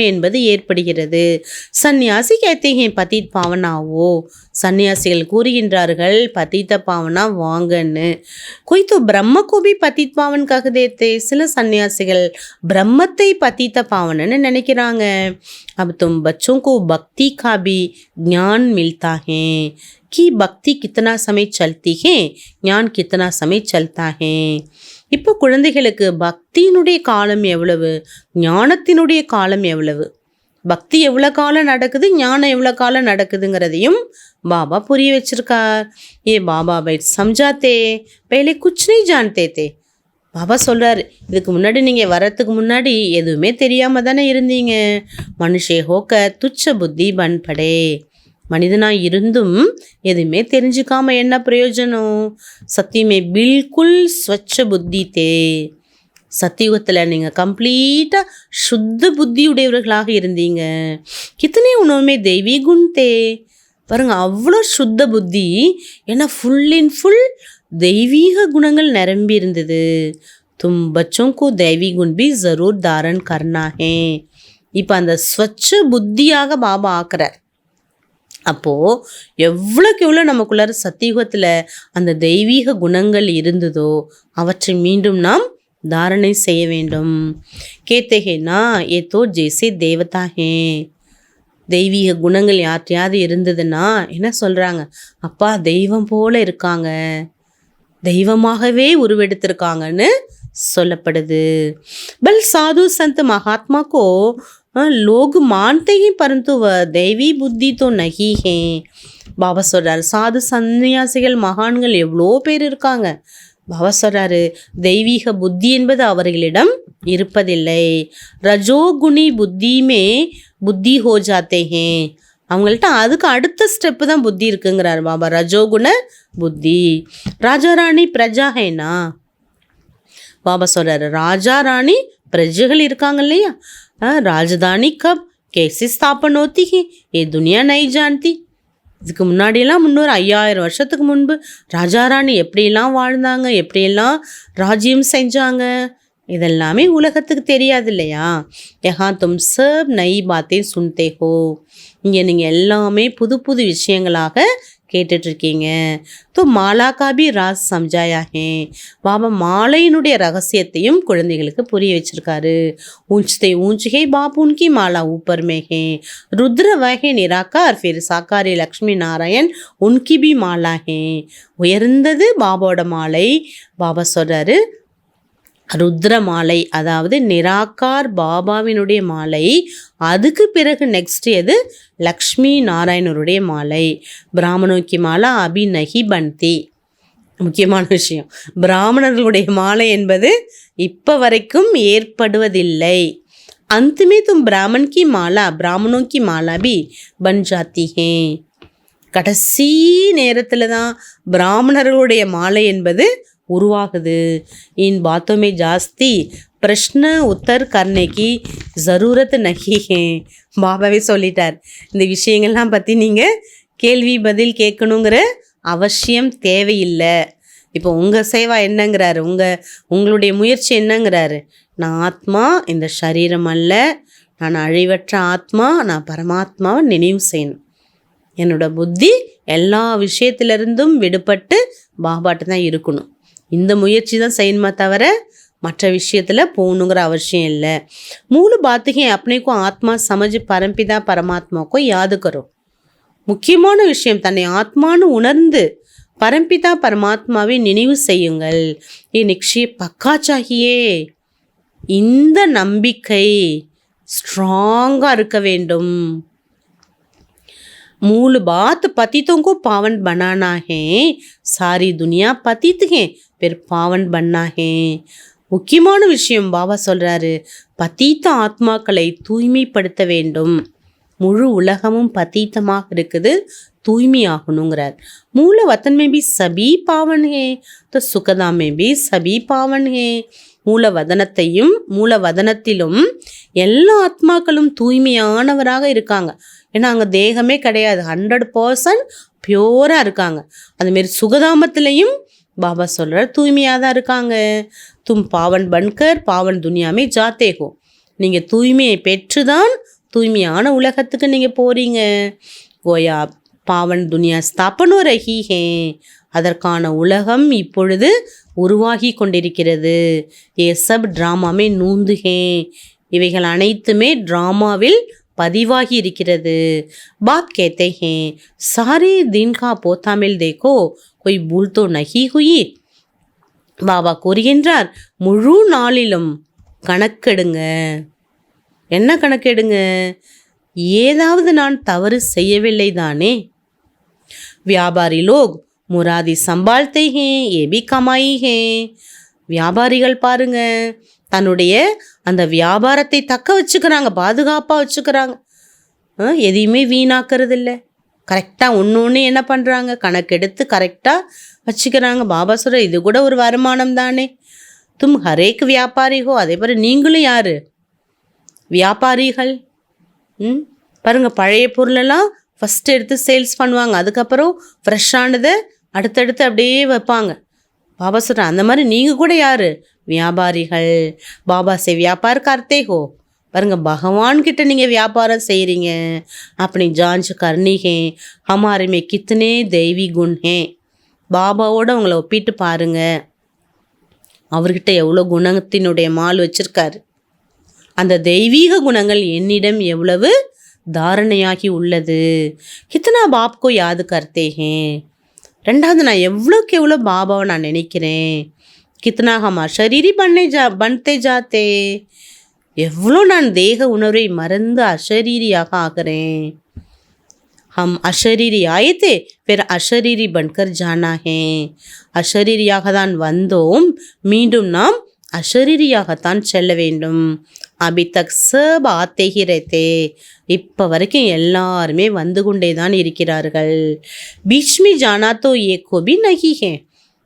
என்பது ஏற்படுகிறது. சந்நியாசி கேத்தேங்க பதீத் பாவனாவோ. சந்நியாசிகள் கூறுகின்றார்கள் பதீத பாவனா வாங்கன்னு. கொய்தோ பிரம்ம கோபி பதீத் பாவன் ககுதேத்தே. சில சந்நியாசிகள் பிரம்மத்தை பதீத பாவனன்னு நினைக்கிறாங்க. अब तुम बच्चों को भक्ति का भी ज्ञान मिलता है कि भक्ति कितना समय चलती है, ज्ञान कितना समय चलता है. இப்போ குழந்தைகளுக்கு பக்தியினுடைய காலம் எவ்வளவு, ஞானத்தினுடைய காலம் எவ்வளவு, பக்தி எவ்வளோ காலம் நடக்குது, ஞானம் எவ்வளோ காலம் நடக்குதுங்கிறதையும் பாபா புரிய வச்சிருக்கார். ஏ பாபா பைட் சம்ஜாத்தே பहले कुछ नहीं जानते थे. பாபா சொல்கிறார், இதுக்கு முன்னாடி நீங்கள் வரத்துக்கு முன்னாடி எதுவுமே தெரியாமல் தானே இருந்தீங்க. மனுஷே ஹோக்க துச்ச புத்தி பண்படே. மனிதனாக இருந்தும் எதுவுமே தெரிஞ்சுக்காம என்ன பிரயோஜனம்? சத்தியமே பில்குல் ஸ்வச்ச புத்தி தே. சத்தியுகத்தில் நீங்கள் கம்ப்ளீட்டாக சுத்த புத்தியுடையவர்களாக இருந்தீங்க. கித்தனை உணவுமே தெய்வீ குண் தே. பாருங்க, அவ்வளோ சுத்த புத்தி, ஏன்னா ஃபுல் இன் ஃபுல் தெய்வீக குணங்கள் நிரம்பி இருந்தது. தும் பச்சோं को दैवी गुण भी जरूर धारण करना है. இப்போ அந்த ஸ்வச்ச புத்தியாக பாபா ஆக்குறார். அப்போது எவ்வளோக்கு எவ்வளோ நமக்குள்ளார சத்தியுகத்தில் அந்த தெய்வீக குணங்கள் இருந்ததோ அவற்றை மீண்டும் நாம் தாரணை செய்ய வேண்டும். கேத்தேனா ஏ தோ ஜெய்சே தேவதா ஹே. தெய்வீக குணங்கள் யார்ட்டையாவது இருந்ததுன்னா என்ன சொல்கிறாங்க? அப்பா தெய்வம் போல இருக்காங்க, தெய்வமாகவே உருவெடுத்திருக்காங்கன்னு சொல்லப்படுது. பல் சாது சந்த் மகாத்மா கோ லோக் மான்தே ஹி பரந்து வ தெய்வீ புத்தி தோ நஹி ஹே. பாபா சொல்கிறார், சாது சன்னியாசிகள் மகான்கள் எவ்வளோ பேர் இருக்காங்க. பாபா சொல்கிறாரு, தெய்வீக புத்தி என்பது அவர்களிடம் இருப்பதில்லை. ரஜோகுணி புத்தியுமே புத்தி ஹோ ஜாத்தே ஹே. அவங்கள்ட்ட அதுக்கு அடுத்த ஸ்டெப்பு தான் புத்தி இருக்குங்கிறார் பாபா. ரஜோகுண புத்தி. ராஜா ராணி பிரஜா ஹேனா. பாபா சொல்கிறாரு, ராஜா ராணி பிரஜைகள் இருக்காங்க இல்லையா, राजधानी कब कैसे स्थापन होती है ये दुनिया नहीं जानती. இதுக்கு முன்னாடியெல்லாம் 300-5000 வருஷத்துக்கு முன்பு ராஜா ராணி எப்படியெல்லாம் வாழ்ந்தாங்க, எப்படியெல்லாம் ராஜ்யம் செஞ்சாங்க, இதெல்லாமே உலகத்துக்கு தெரியாது இல்லையா. யஹா தும் சப் நயி பாத்தே சுன்தே ஹோ. இங்கே நீங்கள் எல்லாமே புது புது விஷயங்களாக கேட்டுட்ருக்கீங்க. தோ மாலா காபி ராஸ் சம்ஜாயா ஹே. பாபா மாலையினுடைய ரகசியத்தையும் குழந்தைகளுக்கு புரிய வச்சிருக்காரு. ஊஞ்சதே ஊஞ்சே பாபு உன்கி மாலா ஊப்பர் மே ஹே. ருத்ர வகே நிராகார் ஃபிர் சாக்காரி லக்ஷ்மி நாராயண் உன்கி பி மாலா ஹே. உயர்ந்தது பாபாவோட மாலை. பாபா சொல்கிறாரு ருத்ர மாலை, அதாவது நிராகார் பாபாவினுடைய மாலை. அதுக்கு பிறகு நெக்ஸ்ட் எது? லக்ஷ்மி நாராயணருடைய மாலை. பிராமணோக்கி மாலா அபி நகி பந்தி. முக்கியமான விஷயம், பிராமணர்களுடைய மாலை என்பது இப்போ வரைக்கும் ஏற்படுவதில்லை. அந்தமே தும் பிராமன் கி மாலா பிராமணோ கி மாலா பி பன் ஜாத்தி ஹே. கடைசி நேரத்தில் தான் பிராமணர்களுடைய மாலை என்பது உருவாகுது. இன் பாத்தோமே ஜாஸ்தி பிரஷ்ன உத்தர் கர்னேக்கி ஜரூரத் நஹி ஹே. பாபாவே சொல்லிட்டார், இந்த விஷயங்கள்லாம் பற்றி நீங்கள் கேள்வி பதில் கேட்கணுங்கிற அவசியம் தேவையில்லை. இப்போ உங்கள் சேவா என்னங்கிறாரு, உங்களுடைய முயற்சி என்னங்கிறாரு? நான் ஆத்மா, இந்த சரீரம் அல்ல, நான் அழிவற்ற ஆத்மா, நான் பரமாத்மாவை நினைவு செய்யணும். என்னோட புத்தி எல்லா விஷயத்திலிருந்தும் விடுபட்டு பாபாட்ட தான் இருக்கணும். இந்த முயற்சி தான் செய்யணுமா தவிர மற்ற விஷயத்தில் போகணுங்கிற அவசியம் இல்லை. மூணு பாத்துகே अपने ஆத்மா சமஜ் பரம்பிதா பரமாத்மாக்கோ யாद करो. முக்கியமான விஷயம், தன்னை ஆத்மானு உணர்ந்து பரம்பிதா பரமாத்மாவை நினைவு செய்யுங்கள். ஏ நிச்சய பக்கா சாகியே. இந்த நம்பிக்கை ஸ்ட்ராங்காக இருக்க வேண்டும். मूल बात पतितों को पावन बनाना है. सारी दुनिया पतित है, फिर पावन बनना है. முக்கியமான விஷயம் பாபா சொல்கிறாரு, பதீத்த ஆத்மாக்களை தூய்மைப்படுத்த வேண்டும். முழு உலகமும் பதீத்தமாக இருக்குது, தூய்மையாகணுங்கிறார். மூல வத்தன் மே பி சபி பாவன் ஹே, तो சுகதா மே பி சபி பாவன் ஹே. மூலவதனத்திலும் எல்லா ஆத்மாக்களும் தூய்மையானவராக இருக்காங்க. ஏன்னா அங்கே தேகமே கிடையாது, 100% பியூராக இருக்காங்க. அதுமாரி சுகதாமத்திலையும் பாபா சொல்கிறார் தூய்மையாக தான் இருக்காங்க. தும் பாவன் பன்கர் பாவன் துனியாமே ஜாத்தே ஹோ. நீங்கள் தூய்மையை பெற்று தான் தூய்மையான உலகத்துக்கு நீங்கள் போகிறீங்க. கோயா பாவன் துனியா ஸ்தாபனோ ரஹி ஹே. அதற்கான உலகம் இப்பொழுது உருவாகி கொண்டிருக்கிறது. ஏ சப் ட்ராமாமே நூந்து ஹே. இவைகள் அனைத்துமே ட்ராமாவில் பதிவாகி இருக்கிறது. பாப் கேத்தே ஹே சாரே தின் கா போத்தாமில் தேக்கோ கொய் பூல் தோ நஹி ஹுயி. பாபா கூறுகின்றார், முழு நாளிலும் கணக்கெடுங்க. என்ன கணக்கெடுங்க? ஏதாவது நான் தவறு செய்யவில்லை தானே? வியாபாரி லோக் முராதி சம்பால்தே ஹே ஏ பி கமாயி ஹே. வியாபாரிகள் பாருங்க, தன்னுடைய அந்த வியாபாரத்தை தக்க வச்சுக்கிறாங்க, பாதுகாப்பாக வச்சுக்கிறாங்க. எதையுமே வீணாக்கிறது இல்லை. கரெக்டாக ஒன்று என்ன பண்ணுறாங்க, கணக்கெடுத்து கரெக்டாக வச்சுக்கிறாங்க. பாபா சொல்கிற இது கூட ஒரு வருமானம் தானே. தும் ஹரேக் வியாபாரிகோ. அதே போல் நீங்களும் யார்? வியாபாரிகள். பாருங்கள், பழைய பொருளெல்லாம் ஃபஸ்ட்டு எடுத்து சேல்ஸ் பண்ணுவாங்க, அதுக்கப்புறம் ஃப்ரெஷ்ஷானதை அடுத்தடுத்து அப்படியே வைப்பாங்க. பாபா சொல்கிறேன் அந்த மாதிரி நீங்கள் கூட யார்? வியாபாரிகள். பாபா சே வியாபார கர்த்தே ஹோ. பாருங்க, பகவான்கிட்ட நீங்கள் வியாபாரம் செய்கிறீங்க. அப்படி ஜான்ச் கர்னி ஹே ஹமாரே மே கித்தனே தெய்வீ குண் ஹே. பாபாவோட உங்களை ஒப்பிட்டு பாருங்க, அவர்கிட்ட எவ்வளோ குணத்தினுடைய மால் வச்சுருக்காரு. அந்த தெய்வீக குணங்கள் என்னிடம் எவ்வளவு தாரணையாகி உள்ளது. கித்தனா பாப்கோ யாது கர்த்தே ஹே. ரெண்டாவது, நான் எவ்வளோக்கு எவ்வளோ பாபாவை நான் நினைக்கிறேன். கித்தனா ஹம் அஷரீரி பன்தே ஜாத்தே. எவ்வளோ நான் தேக உணர்வை மறந்து அஷரீரியாக ஆகிறேன். ஹம் அஷரீரி ஆயத்தே பிற அஷரீரி பன்கர் ஜானா ஹே. அஷரீரியாக தான் வந்தோம், மீண்டும் நாம் அஷரீரியாகத்தான் செல்ல வேண்டும். அபி தக் சப் ஆத்தே ஹி ரஹதே. இப்போ வரைக்கும் எல்லாருமே வந்து கொண்டே தான் இருக்கிறார்கள். பீச்மி ஜானா தோ ஏ கோபி நஹி ஹே.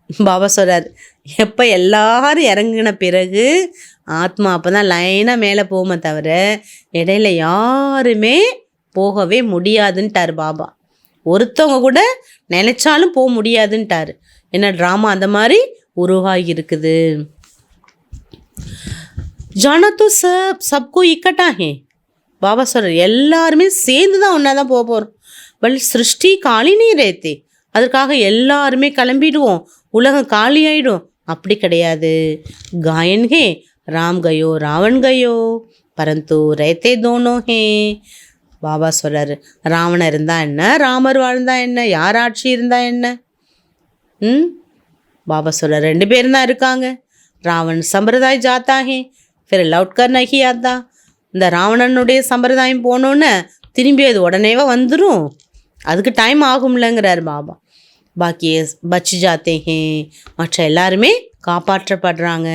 பாபா சொல்கிறார், எப்போ எல்லாரும் இறங்கின பிறகு ஆத்மா அப்போ தான் லைனாக மேலே போகுமே தவிர இடையில யாருமே போகவே முடியாதுன்ட்டார் பாபா. ஒருத்தவங்க கூட நினைச்சாலும் போக முடியாதுன்ட்டார். என்ன ட்ராமா அந்த மாதிரி உருவாகி இருக்குது. ஜானா தோ சப்கோ இக்கட்டா ஹே. பாபா சொல்கிறார் எல்லாருமே சேர்ந்து தான் ஒன்றா தான் போக போகிறோம். பட் சிருஷ்டி காலி நீ ரேத்தே, அதற்காக எல்லாருமே கிளம்பிடுவோம், உலகம் காலி ஆகிடும், அப்படி கிடையாது. காயன் ஹே ராம் கயோ ராவன் கயோ பரந்து ரேத்தே தோனோ ஹே. பாபா சொல்கிறாரு ராவணன் இருந்தால் என்ன, ராமர் வாழ்ந்தா என்ன, யார் ஆட்சி இருந்தால் என்ன. பாபா சொல்கிறார் 2 பேரும் தான் இருக்காங்க. ராவன் சம்பிரதாய் ஜாத்தா ஹே ஃபிர் லவுட்கர் நகி ஆத்தா. இந்த ராவணனுடைய சம்பிரதாயம் போனோன்னு திரும்பி அது உடனேவா வந்துடும், அதுக்கு டைம் ஆகும்லங்கிறார் பாபா. பாக்கி பச்சு ஜாத்தே ஹே, மற்ற எல்லாருமே காப்பாற்றப்படுறாங்க.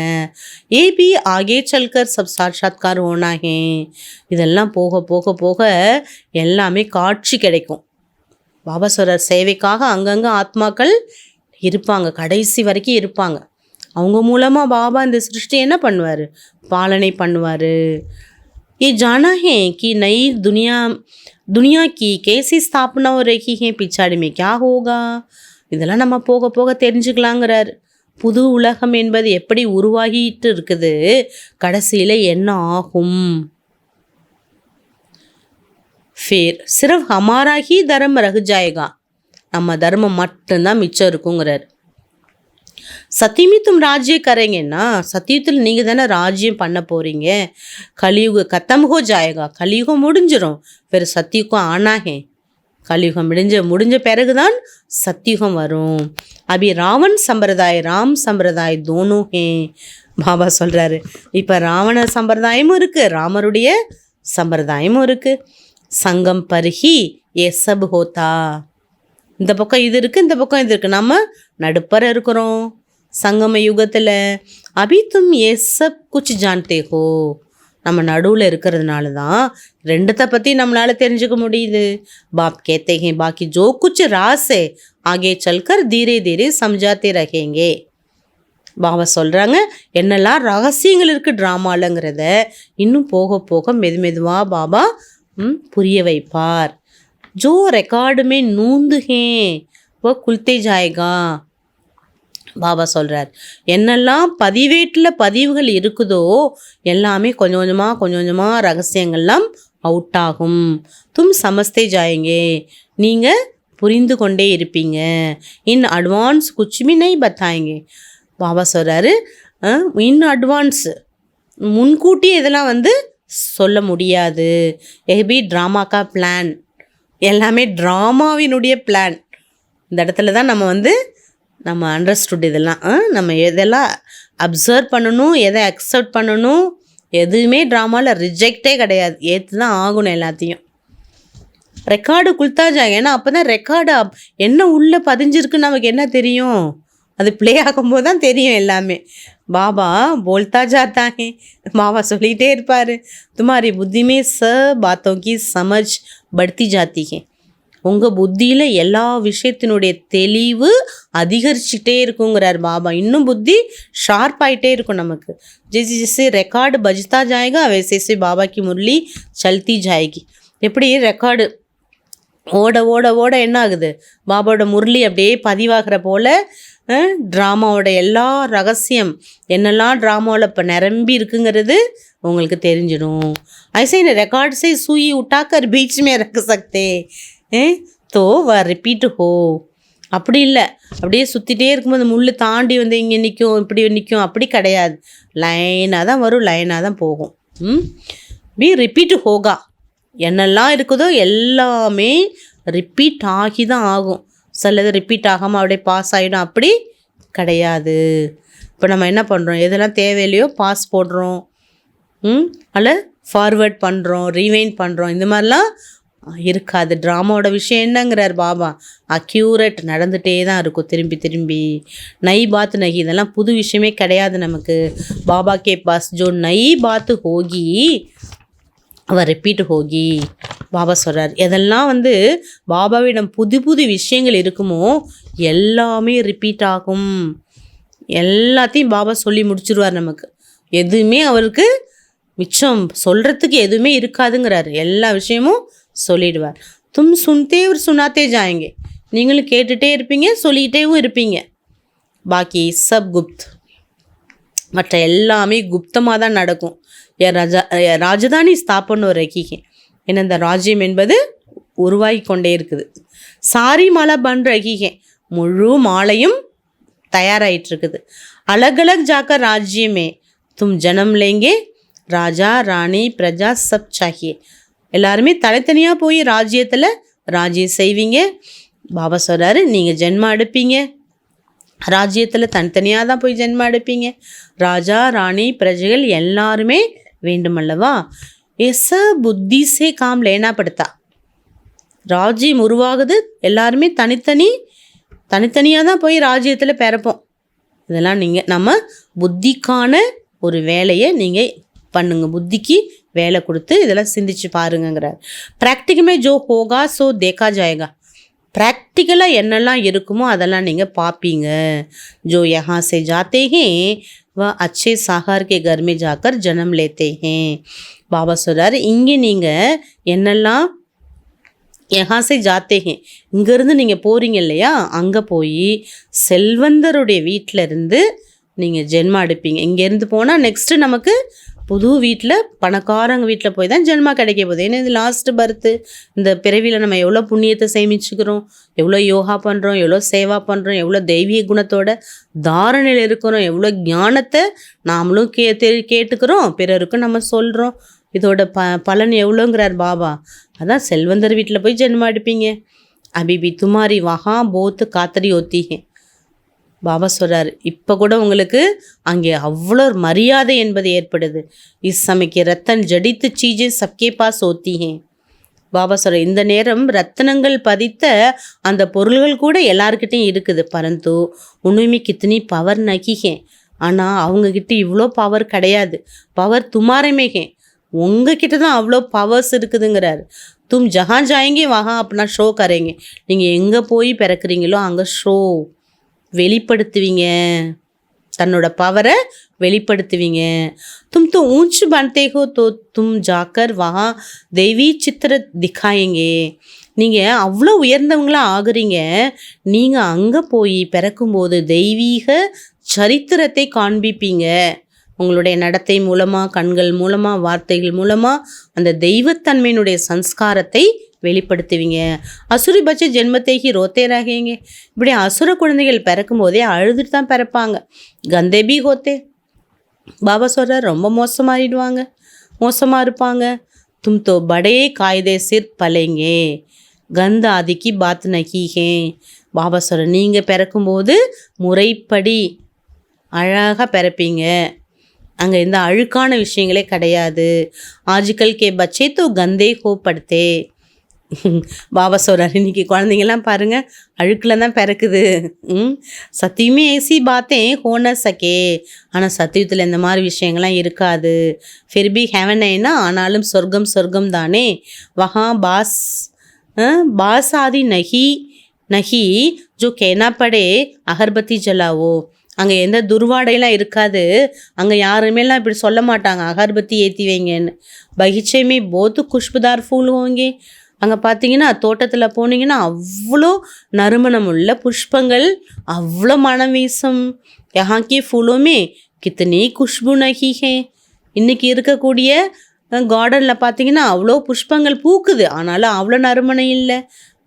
ஏபி ஆகே சல்கர் சப் சாட்சாத்கார் ஓனா ஹே. இதெல்லாம் போக போக போக எல்லாமே காட்சி கிடைக்கும். பாபா சொல்கிறார் சேவைக்காக அங்கங்கே ஆத்மாக்கள் இருப்பாங்க, கடைசி வரைக்கும் இருப்பாங்க. அவங்க மூலமாக பாபா இந்த சிருஷ்டி என்ன பண்ணுவார், பாலனை பண்ணுவார். ये जाना है कि नई दुनिया की कैसी स्थापना हो रही है, पिछाड़ी में क्या होगा. இதெல்லாம் நம்ம போக போக தெரிஞ்சுக்கலாங்கிறார். புது உலகம் என்பது எப்படி உருவாகிட்டு இருக்குது, கடைசியில் என்ன ஆகும். फिर सिर्फ हमारा ही धर्म रह जाएगा, நம்ம தர்மம் மட்டும்தான் மிச்சம் இருக்குங்கிறார். சத்தியமே தும் ராஜ்யம் கரேங்கன்னா, சத்தியத்தில் நீங்கள் தானே ராஜ்யம் பண்ண போகிறீங்க. கலியுக கத்தம் ஹோ ஜாயேகா, கலியுகம் முடிஞ்சிடும். फिर சத்தியுகம் ஆனா ஹே, கலியுகம் முடிஞ்ச பிறகு தான் சத்தியுகம் வரும். அபி ராவன் சம்பிரதாய் ராம் சம்பிரதாய் தோனோ ஹே. பாபா சொல்கிறாரு இப்போ ராவண சம்பிரதாயமும் இருக்குது, ராமருடைய சம்பிரதாயமும் இருக்குது. சங்கம் பருகி ஏ சப் ஹோத்தா. இந்த பக்கம் இது இருக்குது, இந்த பக்கம் இது இருக்குது, நம்ம நடுப்பற இருக்கிறோம் சங்கம யுகத்தில். அபி தும் ஏ சப் குச் ஜான்தே ஹோ. நம்ம நடுவில் இருக்கிறதுனால தான் ரெண்டுத்தை பற்றி நம்மளால் தெரிஞ்சுக்க முடியுது. பாப் கேத்தே ஹே பாக்கி ஜோ குச் ராசே ஆகே சல்கர் தீரே தீரே சம்ஜாத்தே ரகேங்கே. பாபா சொல்கிறாங்க என்னெல்லாம் ரகசியங்கள் இருக்குது ட்ராமாலங்கிறத இன்னும் போக போக மெதுவாக பாபா புரிய வைப்பார். ஜோ ரெக்கார்டு மே நூந்து ஹே वो खुलते जाएगा. பாபா சொல்கிறார் என்னெல்லாம் பதிவுகள் இருக்குதோ எல்லாமே கொஞ்சம் கொஞ்சமாக ரகசியங்கள்லாம் அவுட் ஆகும். தும் சமஸ்தே ஜாயங்கே, நீங்கள் புரிந்து கொண்டே இருப்பீங்க. இன் அட்வான்ஸ் குச்சுமே நை பத்தாயங்க. பாபா சொல்கிறாரு இன் அட்வான்ஸ் முன்கூட்டியே இதெல்லாம் சொல்ல முடியாது. எஹ்பி ட்ராமாக்கா பிளான், எல்லாமே ட்ராமாவினுடைய பிளான். இந்த இடத்துல தான் நம்ம அண்டர்ஸ்டுட் இதெல்லாம் நம்ம எதெல்லாம் அப்சர்வ் பண்ணணும், எதை அக்செப்ட் பண்ணணும், எதுவுமே ட்ராமாவில் ரிஜெக்டே கிடையாது, ஏற்று தான் ஆகணும் எல்லாத்தையும். ரெக்கார்டு குளுத்தா ஜாங்க, ஏன்னா அப்போ தான் ரெக்கார்டு என்ன உள்ளே பதிஞ்சிருக்குன்னு நமக்கு என்ன தெரியும், அது ப்ளே ஆகும்போது தான் தெரியும் எல்லாமே. பாபா போல்தா ஜாத்தா ஹே, பாபா சொல்லிகிட்டே இருப்பார் துமாரி புத்திமே பாத்தோं की समझ बढ़ती जाती है. உங்கள் புத்தியில் எல்லா விஷயத்தினுடைய தெளிவு அதிகரிச்சுட்டே இருக்குங்கிறார் பாபா. இன்னும் புத்தி ஷார்ப் ஆகிட்டே இருக்கும் நமக்கு. ஜெய்ஸே ரெக்கார்டு பஜ்தா ஜாயேகா वैसे பாபா की முரளி சல்தி ஜாயேகி. எப்படி ரெக்கார்டு ஓட ஓட ஓட என்ன ஆகுது, பாபாவோட முரளி அப்படியே பதிவாகிற போல் ட்ராமாவோட எல்லா ரகசியம் என்னெல்லாம் ட்ராமாவில் இப்போ நிரம்பி இருக்குங்கிறது உங்களுக்கு தெரிஞ்சிடும். ஐசே ரெக்கார்டு से सुई उठाकर बीच में रख सकते तो वह रिपीट हो. அப்படி இல்லை, அப்படியே சுற்றிட்டே இருக்கும்போது முள் தாண்டி இங்கே நிற்கும், இப்படி நிற்கும், அப்படி கிடையாது. லைனாக தான் வரும், லைனாக தான் போகும். பி ரிப்பீட் ஹோகா, என்னெல்லாம் இருக்குதோ எல்லாமே ரிப்பீட் ஆகி தான் ஆகும். சிலது ரிப்பீட் ஆகாமல் அப்படியே பாஸ் ஆகிடும், அப்படி கிடையாது. இப்போ நம்ம என்ன பண்ணுறோம், எதெல்லாம் தேவையில்லையோ பாஸ் போடுறோம், அல்ல ஃபார்வேர்ட் பண்ணுறோம், ரீவைண்ட் பண்ணுறோம், இந்த மாதிரிலாம் இருக்காது. ட்ராமாவோட விஷயம் என்னங்கிறார் பாபா, அக்யூரேட் நடந்துகிட்டே தான் இருக்கும் திரும்பி திரும்பி. நை பாத் நகி, இதெல்லாம் புது விஷயமே கிடையாது நமக்கு. பாபா கே பாஸ் ஜோ நை பாத் ஹோகி அவர் ரிப்பீட் ஹோகி. பாபா சொல்கிறார் எதெல்லாம் பாபாவிடம் புது புது விஷயங்கள் இருக்குமோ எல்லாமே ரிப்பீட் ஆகும். எல்லாத்தையும் பாபா சொல்லி முடிச்சிருவார் நமக்கு. எதுவுமே அவருக்கு மிச்சம் சொல்கிறதுக்கு எதுவுமே இருக்காதுங்கிறாரு. எல்லா விஷயமும் சொல்லிடுவார். தும் சுன்தே ஒரு சுனாத்தே ஜாயங்க, நீங்களும் கேட்டுகிட்டே இருப்பீங்க, சொல்லிக்கிட்டேவும் இருப்பீங்க. பாக்கி சப் குப்த், மற்ற எல்லாமே குப்தமாக தான் நடக்கும். ராஜதானி ஸ்தாபன ரகிகே, ஏன்னா இந்த ராஜ்யம் என்பது உருவாகி கொண்டே இருக்குது. சாரி மாலா பன் ரகிகே, முழு மாலையும் தயாராகிட்டு இருக்குது. அலக் அலக் ஜாக்கர் ராஜ்யமே தும் ஜனம் லேங்கே, ராஜா ராணி பிரஜா சப் சாஹியே, எல்லாருமே தனித்தனியாக போய் ராஜ்யத்தில் ராஜ்யம் செய்வீங்க. பாபா சொல்கிறாரு, நீங்கள் ஜென்மம் எடுப்பீங்க, ராஜ்யத்தில் தனித்தனியாக தான் போய் ஜென்மம் எடுப்பீங்க. ராஜா ராணி பிரஜைகள் எல்லாருமே வேண்டுமல்லவா. எச புத்தி சே காம் லேனா படுத்தா, ராஜ்யம் உருவாகுது, எல்லாருமே தனித்தனியாக தான் போய் ராஜ்யத்தில் பிறப்போம். இதெல்லாம் நம்ம புத்திக்கான ஒரு வேலையை நீங்கள் பண்ணுங்க, புத்திக்கு வேலை கொடுத்து இதெல்லாம் சிந்திச்சு பாருங்கிறார். ப்ராக்டிக்கமே ஜோ ஹோகா சோ தேக்கா ஜாயேகா, ப்ராக்டிக்கலாக என்னெல்லாம் இருக்குமோ அதெல்லாம் நீங்கள் பார்ப்பீங்க. ஜோ யஹா சே ஜாத்தே ஹே வ அச்சே சாகார் கே கர் மே ஜாக்கர் ஜனம் லேத்தே ஹே. பாபா சொல்கிறார், இங்கே நீங்கள் என்னெல்லாம் யஹா சே ஜாத்தே ஹே, இங்கேருந்து நீங்கள் போகிறீங்க இல்லையா, அங்கே போய் செல்வந்தருடைய வீட்டில் இருந்து நீங்கள் ஜென்மா எடுப்பீங்க. இங்கேருந்து போனால் நெக்ஸ்ட்டு நமக்கு புது வீட்டில் பணக்காரங்க வீட்டில் போய் தான் ஜென்மா கிடைக்க போகுது. ஏன்னா இது லாஸ்ட்டு பர்த்து. இந்த பிறவியில் நம்ம எவ்வளோ புண்ணியத்தை சேமிச்சுக்கிறோம், எவ்வளோ யோகா பண்ணுறோம், எவ்வளோ சேவா பண்ணுறோம், எவ்வளோ தெய்வீக குணத்தோட தாரணையில் இருக்கிறோம், எவ்வளோ ஞானத்தை நாமளும் கேட்டுக்கிறோம், பிறருக்கும் நம்ம சொல்கிறோம். இதோட பலன் எவ்வளோங்கிறார் பாபா. அதான் செல்வந்தர் வீட்டில் போய் ஜென்மா எடுப்பீங்க. அபிபி துமாரி வஹா போத்து காத்தரி ஒத்திகே, பாபா சொல்கிறார், இப்போ கூட உங்களுக்கு அங்கே அவ்வளோ மரியாதை என்பது ஏற்படுது. இஸ் சமயக்கு ரத்தன் ஜடித்து சீஜே சப்கே பாஸ் ஓத்திஹே. பாபா சொல்கிற, இந்த நேரம் ரத்தனங்கள் பதித்த அந்த பொருள்கள் கூட எல்லாருக்கிட்டையும் இருக்குது. பரந்து உண்மையுமே கித்தனி பவர் நகிஹே, ஆனால் அவங்கக்கிட்ட இவ்வளோ பவர் கிடையாது. பவர் துமாரமேகே, உங்ககிட்ட தான் அவ்வளோ பவர்ஸ் இருக்குதுங்கிறார். தும் ஜஹான் ஜாயங்க வஹா அப்படின்னா ஷோ கரேங்க, நீங்கள் எங்கே போய் பிறக்கிறீங்களோ அங்கே ஷோ வெளிப்படுத்துவீங்க, தன்னோட பவரை வெளிப்படுத்துவீங்க. தும் தோ ஊஞ்ச் பன்தே ஹோ தோ தும் ஜாக்கர் வஹா தெய்வீ சித்திர திக்காயங்கே, நீங்கள் அவ்வளோ உயர்ந்தவங்களாக ஆகுறீங்க, நீங்கள் அங்கே போய் பிறக்கும்போது தெய்வீக சரித்திரத்தை காண்பிப்பீங்க. உங்களுடைய நடத்தை மூலமாக, கண்கள் மூலமாக, வார்த்தைகள் மூலமாக அந்த தெய்வத்தன்மையினுடைய சன்ஸ்காரத்தை வெளிப்படுத்துவீங்க. அசுரி பச்சை ஜென்மத்தைக்கு ரோத்தே ரகேங்க, இப்படி அசுர குழந்தைகள் பிறக்கும் போதே அழுதுட்டு தான் பிறப்பாங்க. கந்தேபி ஹோத்தே, பாபா சொல்கிறார், ரொம்ப மோசமாக இருப்பாங்க. தும் தோ படே காய்தே சிர் பலேங்கே, கந்த ஆதிக்கு பாத் நகீஹே. பாபா சொல்கிற, நீங்கள் பிறக்கும்போது முறைப்படி அழகாக பிறப்பீங்க, அங்கே எந்த அழுக்கான விஷயங்களே கிடையாது. ஆஜ்கல் கே பச்சே தோ கந்தே ஹோ படுத்தே. பாபா சொல்கிறார், இன்றைக்கி குழந்தைங்கள்லாம் பாருங்கள் அழுக்கில் தான் பிறக்குது. சத்தியமே ஏசி பாத்தே ஹோன சக்கே, ஆனால் சத்தியத்தில் இந்த மாதிரி விஷயங்கள்லாம் இருக்காது. ஃபிர்பி ஹெவனைனா, ஆனாலும் சொர்க்கம் தானே. வஹா பாஸ் ஆதி நகி ஜோ கேனா படே அகர்பத்தி ஜலாவோ, அங்கே எந்த துர்வாடையெல்லாம் இருக்காது, அங்கே யாருமேலாம் இப்படி சொல்ல மாட்டாங்க அகர்பத்தி ஏற்றி வைங்கன்னு. பகிச்சேமே போத்து குஷ்புதார் ஃபூல் ஹோங்கே, அங்கே பார்த்தீங்கன்னா தோட்டத்தில் போனீங்கன்னா அவ்வளோ நறுமணம் உள்ள புஷ்பங்கள், அவ்வளோ மனம் வீசும். யஹாக்கி ஃபூலுமே கித்தனி குஷ்பு நகிஹே, இன்றைக்கி இருக்கக்கூடிய கார்டனில் பார்த்தீங்கன்னா அவ்வளோ புஷ்பங்கள் பூக்குது, ஆனாலும் அவ்வளோ நறுமணம் இல்லை.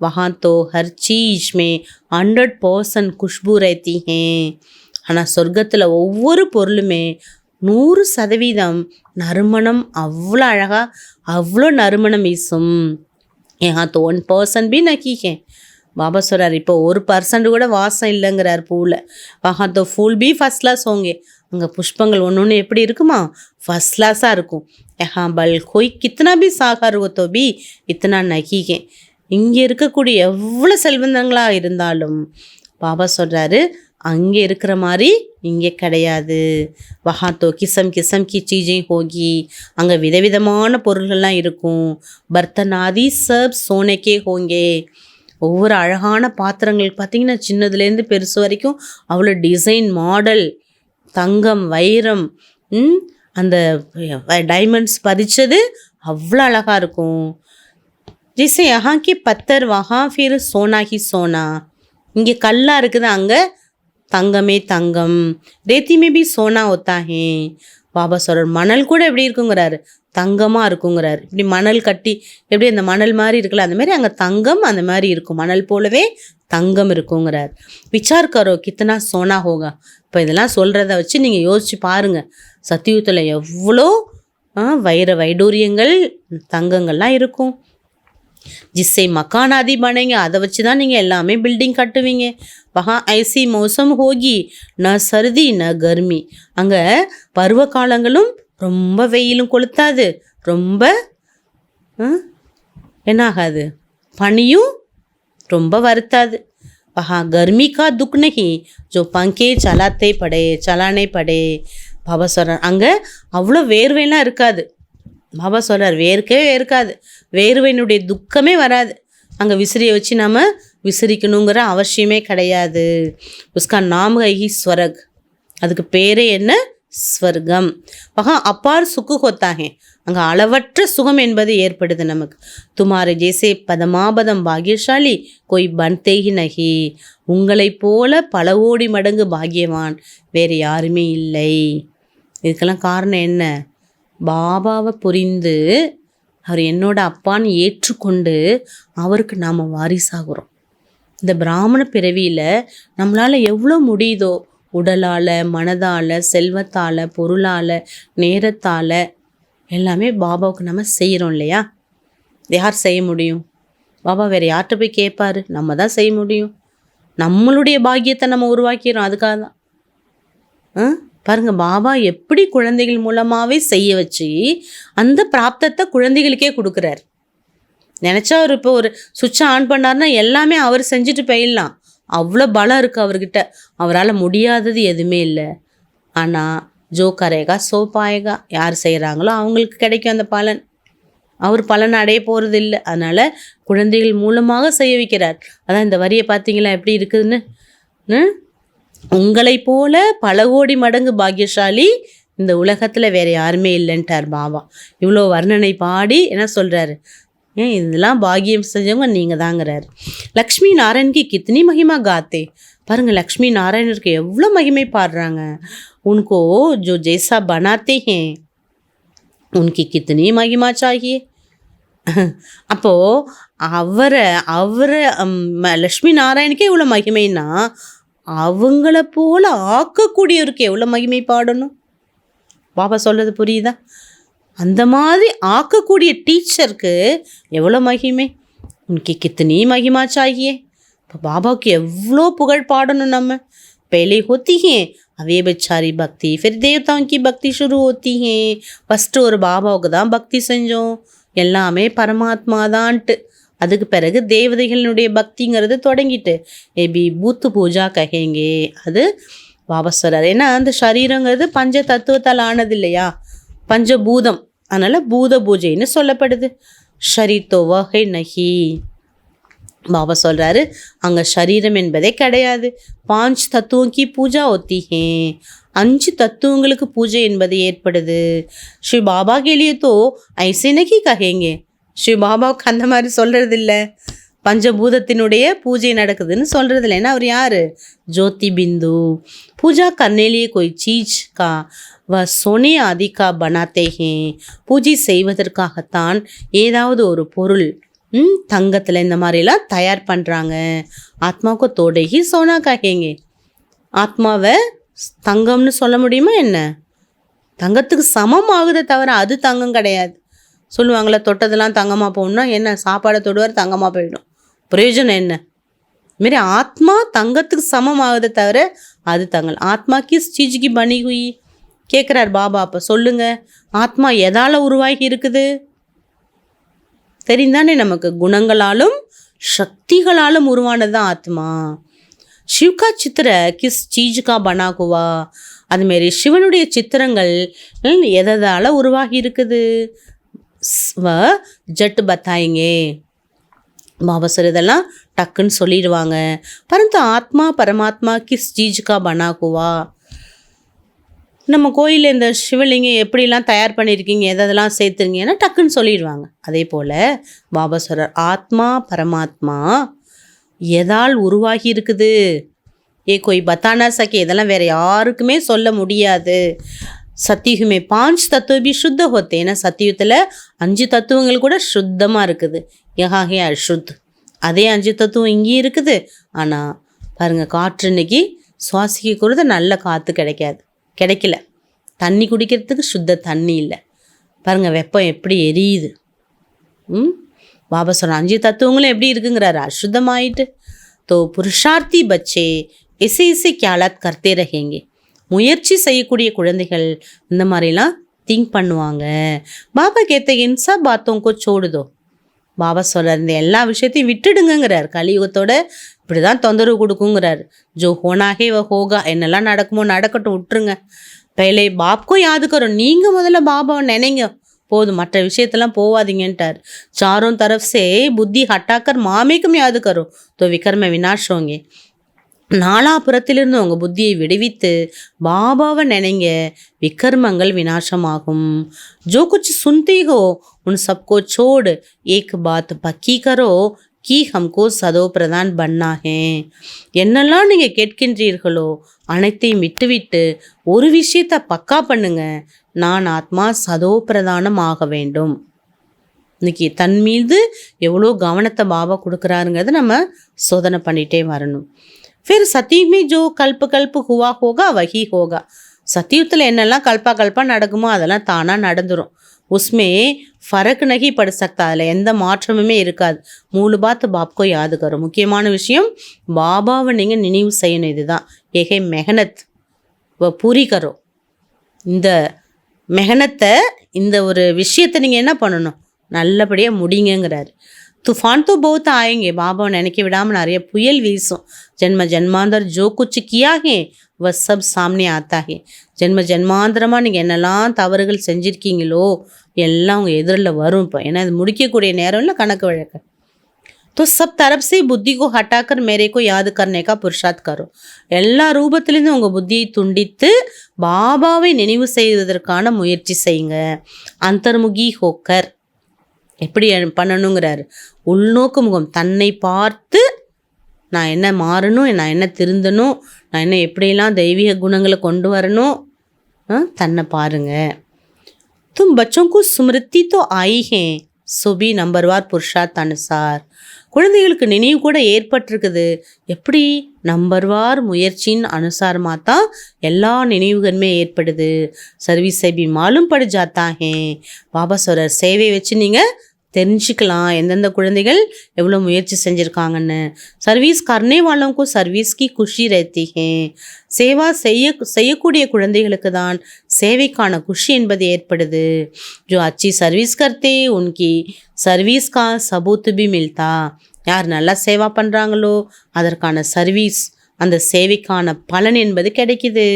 வஹான் தோ ஹர் சீஸ் மே 100% குஷ்பு ரஹத்தி ஹே, ஆனால் சொர்க்கத்தில் ஒவ்வொரு பொருளுமே 100% நறுமணம், அவ்வளோ அழகாக அவ்வளோ நறுமணம் வீசும். ஏன் தோ 1% பி நக்கிக்கே. பாபா சொல்கிறார், இப்போ 1% கூட வாசம் இல்லைங்கிறார் பூவில். வஹா தோ ஃபூல் பி ஃபஸ்ட் கிளாஸ் ஹோங்கே, அங்கே புஷ்பங்கள் ஒன்று எப்படி இருக்குமா, ஃபஸ்ட் கிளாஸாக இருக்கும். ஏஹா பல் கோய் கித்தனா பி சாகார் ஹோ தோ பி இத்தனா நகிகே, இங்கே இருக்கக்கூடிய எவ்வளோ செல்வந்தங்களாக இருந்தாலும் பாபா சொல்கிறாரு அங்கே இருக்கிற மாதிரி இங்கே கிடையாது. வஹா தோ கிசம் கி சீஜை ஹோகி, அங்கே விதவிதமான பொருள்கள்லாம் இருக்கும். பர்த்தனாதி சப் சோனைக்கே ஹோங்கே, ஒவ்வொரு அழகான பாத்திரங்கள் பார்த்திங்கன்னா சின்னதுலேருந்து பெருசு வரைக்கும் அவ்வளோ டிசைன் மாடல், தங்கம் வைரம் அந்த டைமண்ட்ஸ் பதிச்சது அவ்வளோ அழகாக இருக்கும். ஜெய்சே யஹா கி பத்தர் வஹா ஃபிர் சோனா ஹி சோனா. இங்கே கல்லாக இருக்குது, அங்கே தங்கமே தங்கம். ரேத்திமே பி சோனா होता है. பாபா சொல்கிறார் மணல் கூட எப்படி இருக்குங்கிறாரு, தங்கமாக இருக்குங்கிறாரு. இப்படி மணல் கட்டி எப்படி அந்த மணல் மாதிரி இருக்குல்ல, அந்த மாதிரி அங்கே தங்கம் அந்த மாதிரி இருக்கும், மணல் போலவே தங்கம் இருக்குங்கிறார். விசார் கரோ கித்தனா சோனா ஹோகா. இப்போ இதெல்லாம் சொல்கிறத வச்சு நீங்கள் யோசிச்சு பாருங்கள், சத்தியுகத்தில் எவ்வளோ வைடூரியங்கள் தங்கங்கள்லாம் இருக்கும். ஜிஸ்ஸை மக்கானாதி பனைங்க, அதை வச்சு தான் நீங்கள் எல்லாமே பில்டிங் கட்டுவீங்க. வஹா ஐசி மௌசம் ஹோகி ந சர்தி ந கர்மி. அங்கே பருவ காலங்களும் ரொம்ப வெயிலும் கொளுத்தாது, ரொம்ப என்ன ஆகாது, பனியும் ரொம்ப வருத்தாது. வஹா கர்மி கா துக் நஹி ஜோ பங்கே சலானே படே. பாபா சொல்கிறார் அங்கே அவ்வளோ வேர்வையெல்லாம் இருக்காது. பாபா சொல்கிறார் வேர்க்கவே வேர்க்காது, வேர்வையினுடைய துக்கமே வராது. அங்கே விசிறியை வச்சு நம்ம விசிறிக்கணுங்கிற அவசியமே கிடையாது. உஸ்கா நாம் ஹி ஸ்வரக், அதுக்கு பேரே என்ன, ஸ்வர்க்கம். வஹா அப்பார் சுக்கு ஹோத்தாகே, அங்கே அளவற்ற சுகம் என்பது ஏற்படுது நமக்கு. துமாரே ஜேசே பதமாபதம் பாக்யசாலி கோய் பன்தே ஹி நஹி. உங்களைப் போல பல கோடி மடங்கு பாக்கியவான் வேறு யாருமே இல்லை. இதுக்கெல்லாம் காரணம் என்ன, பாபாவை புரிந்து அவர் என்னோட அப்பான்னு ஏற்றுக்கொண்டு அவருக்கு நாம் வாரிசாகிறோம். இந்த பிராமண பிறவியில் நம்மளால் எவ்வளோ முடியுதோ, உடலால், மனதால், செல்வத்தால், பொருளால், நேரத்தால் எல்லாமே பாபாவுக்கு நம்ம செய்கிறோம் இல்லையா. யார் செய்ய முடியும், பாபா வேறு யார்கிட்ட போய் கேட்பாரு, நம்ம தான் செய்ய முடியும். நம்மளுடைய பாக்கியத்தை நம்ம உருவாக்கிறோம், அதுக்காக தான். பாருங்கள், பாபா எப்படி குழந்தைகள் மூலமாகவே செய்ய வச்சு அந்த பிராப்தத்தை குழந்தைகளுக்கே கொடுக்குறார். நினச்சா அவர் இப்போ ஒரு சுவிட்சை ஆன் பண்ணார்னா எல்லாமே அவர் செஞ்சுட்டு போயிடலாம், அவ்வளோ பலம் இருக்குது அவர்கிட்ட, அவரால் முடியாதது எதுவுமே இல்லை. ஆனால் ஜோ கரேகா சோ பாயேகா, யார் செய்கிறாங்களோ அவங்களுக்கு கிடைக்கும் அந்த பலன், அவர் பலன் அடைய போகிறது இல்லை. அதனால் குழந்தைகள் மூலமாக செய்ய வைக்கிறார். அதான் இந்த வரியை பார்த்தீங்களா எப்படி இருக்குதுன்னு. உங்களை போல பல கோடி மடங்கு பாக்கியசாலி இந்த உலகத்தில் வேறு யாருமே இல்லைன்ட்டார் பாபா. இவ்வளோ வர்ணனை பாடி என்ன சொல்கிறாரு, ஏன் இதெல்லாம் பாக்கியம் செஞ்சவங்க நீங்கள் தாங்கிறாரு. லக்ஷ்மி நாராயண்கி கித்தனி மகிமா காத்தே. பாருங்கள், லக்ஷ்மி நாராயணருக்கு எவ்வளோ மகிமை பாடுறாங்க. உன்கோ ஜோ ஜெய்சா பனாத்தே ஹே உன்கி கித்தனி மகிமா சாகியே. அப்போது அவரை லக்ஷ்மி நாராயணுக்கே இவ்வளோ மகிமைன்னா அவங்கள போல ஆக்கக்கூடியவருக்கு எவ்வளோ மகிமை பாடணும். பாபா சொல்கிறது புரியுதா? அந்த மாதிரி ஆக்கக்கூடிய டீச்சருக்கு எவ்வளோ மகிமை. உனக்கு கித்தனி மகிமா சாகியே. இப்போ பாபாவுக்கு எவ்வளோ புகழ் பாடணும் நம்ம. पहले होती हैं अवे बेचारी भक्ति, फिर देवताओं की भक्ति शुरू होती हैं. ஃபஸ்ட்டு ஒரு பாபாவுக்கு தான் பக்தி செஞ்சோம், எல்லாமே பரமாத்மா தான்ட்டு. அதுக்கு பிறகு தேவதைகளினுடைய பக்திங்கிறது தொடங்கிட்டு ஏபி பூத்து பூஜா கஹேங்கே. அது பாபா சொல்கிறார். ஏன்னா அந்த சரீரங்கிறது பஞ்ச தத்துவத்தால் ஆனது இல்லையா, பஞ்சபூதம், அதனால் பூத பூஜைன்னு சொல்லப்படுது. ஷரீர் தோ வஹை நஹி. பாபா சொல்கிறாரு அங்கே சரீரம் என்பதே கிடையாது. 5 தத்துவம் கி பூஜா होती है, 5 தத்துவங்களுக்கு பூஜை என்பது ஏற்படுது. ஸ்ரீ பாபா கேலியே தோ ஐசே நஹி கஹேங்கே. ஸ்ரீ பாபாவுக்கு அந்த மாதிரி சொல்கிறது இல்லை, பஞ்சபூதத்தினுடைய பூஜை நடக்குதுன்னு சொல்கிறது இல்லை. ஏன்னா அவர் யார், ஜோதி பிந்து. பூஜா கர்னேலியே கோய் சீஜ் கா வ சோனே ஆதி கா பனாத்தே ஹே. பூஜை செய்வதற்காகத்தான் ஏதாவது ஒரு பொருள் தங்கத்தில் இந்த மாதிரிலாம் தயார் பண்ணுறாங்க. ஆத்மாவுக்கு தோடைகி சோனா காக்கேங்க. ஆத்மாவை தங்கம்னு சொல்ல முடியுமா என்ன? தங்கத்துக்கு சமம் ஆகுதே தவிர அது தங்கம் கிடையாது. சொல்லுவாங்களே தொட்டதெல்லாம் தங்கமாக போகணும்னா என்ன, சாப்பாடை தொடுவார் தங்கமாக போயிடும், பிரயோஜனம் என்ன? இதுமாரி ஆத்மா தங்கத்துக்கு சமம் ஆகுதே தவிர அது தங்கல். ஆத்மா கிஸ் சீஜுக்கு பனி ஹுயி கேட்குறார் பாபா. அப்போ சொல்லுங்கள், ஆத்மா எதால் உருவாகி இருக்குது தெரிந்தானே நமக்கு. குணங்களாலும் சக்திகளாலும் உருவானது தான் ஆத்மா. சிவ்கா சித்திர கிஸ் சீஜுக்கா பனா ஹுவா. அதுமாரி சிவனுடைய சித்திரங்கள் எதால் உருவாகி இருக்குது வ ஜட்டு பத்தாயிங்கே. பாபா சார் இதெல்லாம் டக்குன்னு சொல்லிடுவாங்க. பரந்து ஆத்மா பரமாத்மா கிஸ் சீஜுக்கா பனா ஹுவா. நம்ம கோயிலில் இந்த சிவலிங்கம் எப்படிலாம் தயார் பண்ணியிருக்கீங்க, எதெல்லாம் சேர்த்துருங்கன்னு டக்குன்னு சொல்லிடுவாங்க. அதே போல் பாபா சொல்கிறார், ஆத்மா பரமாத்மா எதால் உருவாகி இருக்குது, கோய் பத்தானா சக்கே, இதெல்லாம் வேறு யாருக்குமே சொல்ல முடியாது. சத்தியுகமே 5 தத்துவ பி சுத்த ஹோத்தே, ஏன்னா சத்தியுகத்தில் 5 தத்துவங்கள் கூட சுத்தமாக இருக்குது. யஹாஹே அசுத், அதே 5 தத்துவம் இங்கேயும் இருக்குது. ஆனால் பாருங்கள், காற்று இன்னைக்கு சுவாசிக்க கூட நல்ல காற்று கிடைக்கல. தண்ணி குடிக்கிறதுக்கு சுத்த தண்ணி இல்லை. பாருங்கள், வெப்பம் எப்படி எரியுது. பாபா சொல்கிற 5 தத்துவங்களும் எப்படி இருக்குங்கிறாரு, அசுத்தமாயிட்டு. தோ புருஷார்த்தி பச்சே இசை கியாலாத் கர்த்தே ரஹேங்கே, முயற்சி செய்யக்கூடிய குழந்தைகள் இந்த மாதிரிலாம் திங்க் பண்ணுவாங்க. பாபா கேத்த இன்சா பாத்தோங்கோ சோடுதோ, பாபா சொல்கிறார் இந்த எல்லா விஷயத்தையும் விட்டுடுங்கிறார். கலியுகத்தோட இப்படி தான் தொந்தரவு கொடுக்குங்கிறார். ஜோ ஹோனாகே ஹோகா, என்னெல்லாம் நடக்குமோ நடக்கட்டும், விட்டுருங்க. பைலே பாப்கோ யாது கரோ, நீங்கள் முதல்ல பாபாவை நினைங்க போதும், மற்ற விஷயத்தெல்லாம் போவாதீங்கன்ட்டார். சாரோं तरफ से புத்தி ஹட்டாக்கர் மாமேக்கும் யாது கரோ தோ விக்ரம வினாஷ் ஹோங்கே, நாலாபுரத்திலிருந்து உங்கள் புத்தியை விடுவித்து பாபாவை நினைங்க, விக்ரமங்கள் விநாசமாகும். ஜோ குச் சுன்தே ஹோ உன் சப்கோ சோடு ஏக் பாத் பக்கி கரோ கி ஹம்கோ சதோ பிரதான் பன்னா ஹே, என்னெல்லாம் நீங்கள் கேட்கின்றீர்களோ அனைத்தையும் விட்டுவிட்டு ஒரு விஷயத்தை பக்கா பண்ணுங்க, நான் ஆத்மா சதோ பிரதானம் ஆக வேண்டும். இன்னைக்கு தன் மீது எவ்வளோ கவனத்தை பாபா கொடுக்குறாருங்கிறத நம்ம சோதனை பண்ணிகிட்டே வரணும். फिर सतयुग में जो कल्प कल्प हुआ होगा वही होगा, சத்தியுகத்தில் என்னெல்லாம் கல்பா நடக்குமோ அதெல்லாம் தானாக நடந்துடும். உஸ்மே ஃபரக் நகி பட சக்தா, அதில் எந்த மாற்றமுமே இருக்காது. மூணு பாத்து பாப்கோ யாது கரும், முக்கியமான விஷயம் பாபாவை நீங்கள் நினைவு செய்யணும். இதுதான் ஏகே மெஹனத் பூரி கரோ, இந்த மெஹனத்தை, இந்த ஒரு விஷயத்தை நீங்கள் என்ன பண்ணணும், நல்லபடியாக முடிங்கிறாரு. तूफान तो बहुत आएंगे, பாபாவை நினைக்க விடாமல் நிறைய புயல் வீசும். ஜென்ம ஜென்மாந்தர் ஜோ குச் கியா ஹே வ சப் சாம்னே ஆத்தா ஹே, ஜென்ம ஜென்மாந்திரமாக நீங்கள் என்னெல்லாம் தவறுகள் செஞ்சுருக்கீங்களோ எல்லாம் உங்கள் எதிரில் வரும். இப்போ ஏன்னா அது முடிக்கக்கூடிய நேரம் இல்லை, கணக்கு வழக்க. तो सब तरफ से बुद्धि को हटाकर मेरे को याद करने का पुरुषार्थ करो, எல்லா ரூபத்திலிருந்து உங்கள் புத்தியை துண்டித்து பாபாவை நினைவு செய்வதற்கான முயற்சி செய்யுங்க. அந்தர்முகி ஹோக்கர், எப்படி பண்ணணுங்கிறாரு, உள்நோக்கு முகம், தன்னை பார்த்து நான் என்ன மாறணும், நான் என்ன திருந்தணும், நான் என்ன எப்படியெல்லாம் தெய்வீக குணங்களை கொண்டு வரணும், தன்னை பாருங்க. तुम बच्चों को स्मृति तो आई है सभी नंबरवार पुरुषार्थ अनुसार, குழந்தைகளுக்கு நினைவு கூட ஏற்பட்டிருக்குது. எப்படி, நம்பர்வார் முயற்சியின் அனுசாரமாக தான் எல்லா நினைவுகளுமே ஏற்படுது. சர்வீஸ் சேபி மாலும் படி ஜாத்தாஹே, பாபா சொல்கிறார் சேவை வச்சு நீங்கள் தெரிஞ்சுக்கலாம் எந்தெந்த குழந்தைகள் எவ்வளோ முயற்சி செஞ்சுருக்காங்கன்னு. சர்வீஸ் கர்னே வாலோங்கோ சர்வீஸ் கி குஷி ரஹத்தி ஹே, சேவா செய்யக்கூடிய குழந்தைகளுக்கு தான் சேவைக்கான குஷி என்பது ஏற்படுது. ஜோ அச்சி சர்வீஸ் கர்த்தே உன்கி சர்வீஸ் கா சபூத் பி மில்தா, யார் நல்லா சேவா பண்ணுறாங்களோ அதற்கான சர்வீஸ், அந்த சேவைக்கான பலன் என்பது கிடைக்குது.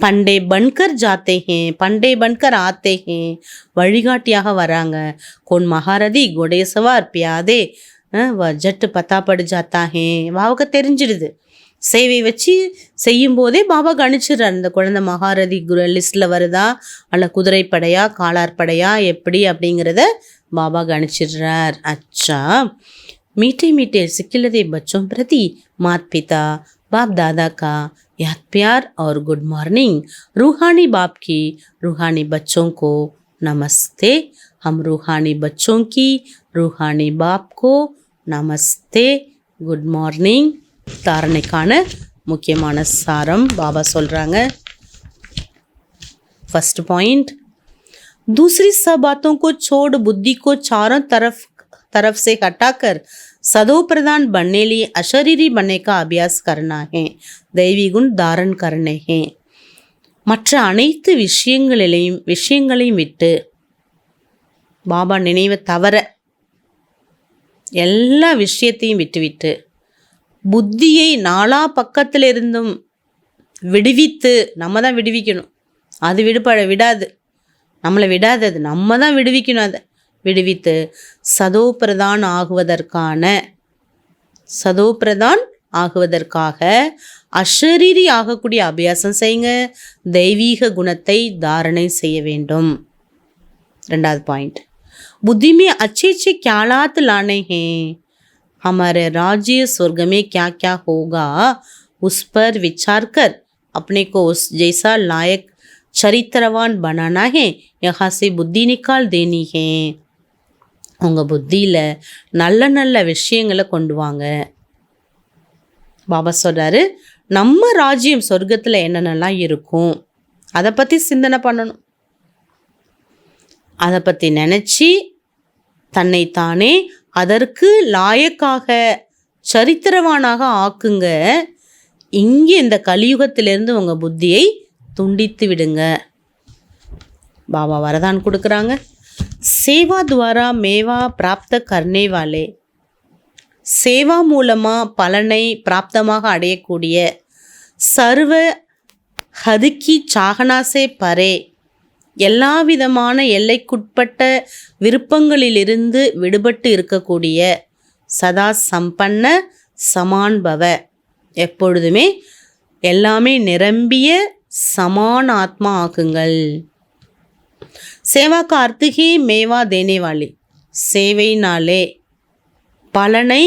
பண்டே பன்கர் ஜாத்தே ஹே பண்டே பன்கர் ஆத்தே ஹே, வழிகாட்டியாக வராங்க. கோன் மகாரதி கோடேசவார் பியாதே ஜட்டு பத்தா படு ஜாத்தா ஹே, பாபாவுக்கு தெரிஞ்சிடுது. சேவை வச்சு செய்யும் போதே பாபா கணிச்சிடுறார், இந்த குழந்தை மகாரதி லிஸ்ட்டில் வருதா அல்ல குதிரைப்படையா காலார்படையா எப்படி அப்படிங்கிறத பாபா கணிச்சிடுறார். அச்சா मीठे मीठे सिक्किलदे बच्चों प्रति माता पिता बाप दादा का याद प्यार और गुड मॉर्निंग. रूहानी बाप की रूहानी बच्चों को नमस्ते. हम रूहानी बच्चों की रूहानी बाप को நமஸ்தே, குட் மார்னிங். தாரணைக்கான முக்கியமான சாரம் பாபா சொல்கிறாங்க. फर्स्ट पॉइंट, दूसरी सब बातों को छोड़ बुद्धि को चारों तरफ से हटाकर सदो प्रधान बनने लिए अशरीरी बनने का अभ्यास करना है, दैवी गुण धारण करने हैं. மற்ற அனைத்து விஷயங்களையும் விட்டு பாபா நினைவை தவிர எல்லா விஷயத்தையும் விட்டுவிட்டு புத்தியை நாலா பக்கத்திலிருந்தும் விடுவித்து, நம்ம தான் விடுவிக்கணும், அது விடாது, நம்மளை விடாது, அது நம்ம தான் விடுவிக்கணும். அதை விடுவித்து சதோபிரதான் ஆகுவதற்கான, சதோபிரதான் ஆகுவதற்காக அஷரீரி ஆகக்கூடிய அபியாசம் செய்யுங்க. தெய்வீக குணத்தை தாரணை செய்ய வேண்டும். 2வது பாயிண்ட், बुद्धि में अच्छे अच्छे ख्यालात लाने हैं. हमारे राज्य स्वर्ग में क्या क्या होगा उस पर विचार कर अपने को उस जैसा लायक चरित्रवान बनाना है. यहाँ से बुद्धि निकाल देनी है. உங்கள் புத்தியில் நல்ல நல்ல விஷயங்களை கொண்டு வாங்க. பாபா சொல்கிறாரு, நம்ம ராஜ்யம் சொர்க்கத்தில் என்னென்னலாம் இருக்கும் அதை பற்றி சிந்தனை பண்ணணும். அதை பற்றி நினச்சி தன்னைத்தானே அதற்கு லாயக்காக சரித்திரவானாக ஆக்குங்க. இங்கே இந்த கலியுகத்திலிருந்து உங்கள் புத்தியை துண்டித்து விடுங்க. பாபா வரதான் கொடுக்குறாங்க. சேவா துவாரா மேவா பிராப்த கர்னே வாலே, சேவா மூலமாக பலனை பிராப்தமாக அடையக்கூடிய சர்வ ஹதுக்கி சாகனாசே பரே, எல்லா விதமான எல்லைக்குட்பட்ட விருப்பங்களிலிருந்து விடுபட்டு இருக்கக்கூடிய சதா சம்பன்ன சமான்பவ, எப்பொழுதுமே எல்லாமே நிரம்பிய சமான ஆத்மா ஆக்குங்கள். சேவா का अर्थ ही मेवा देने वाली, சேவைனாலே பலனை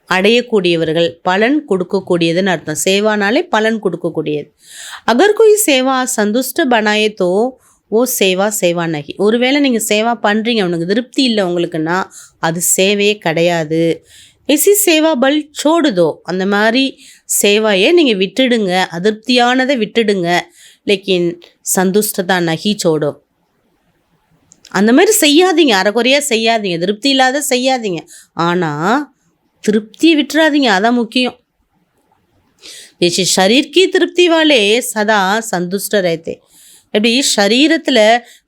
அடையக்கூடியவர்கள், பலன் கொடுக்கக்கூடியதுன்னு அர்த்தம். சேவானாலே பலன் கொடுக்கக்கூடியது. அகர் कोई சேவா சந்துஷ்ட பனாயே தோ ஓ சேவா சேவா நகி. ஒருவேளை நீங்கள் சேவா பண்ணுறீங்க, உனக்கு திருப்தி இல்லை உங்களுக்குன்னா அது சேவையே கிடையாது. எசி சேவா பல் சோடுதோ, அந்த மாதிரி சேவையை நீங்கள் விட்டுடுங்க, அதிருப்தியானதை விட்டுடுங்க. லேக்கின் சந்துஷ்டதா நகி சோடோ, அந்த மாதிரி செய்யாதீங்க, அரைக்குறையாக செய்யாதீங்க, திருப்தி இல்லாத செய்யாதீங்க. ஆனால் திருப்தியை விட்டுறாதீங்க, அதான் முக்கியம். जैसे शरीर की तृप्ति वाले सदा संतुष्ट रहते, எப்படி சரீரத்தில்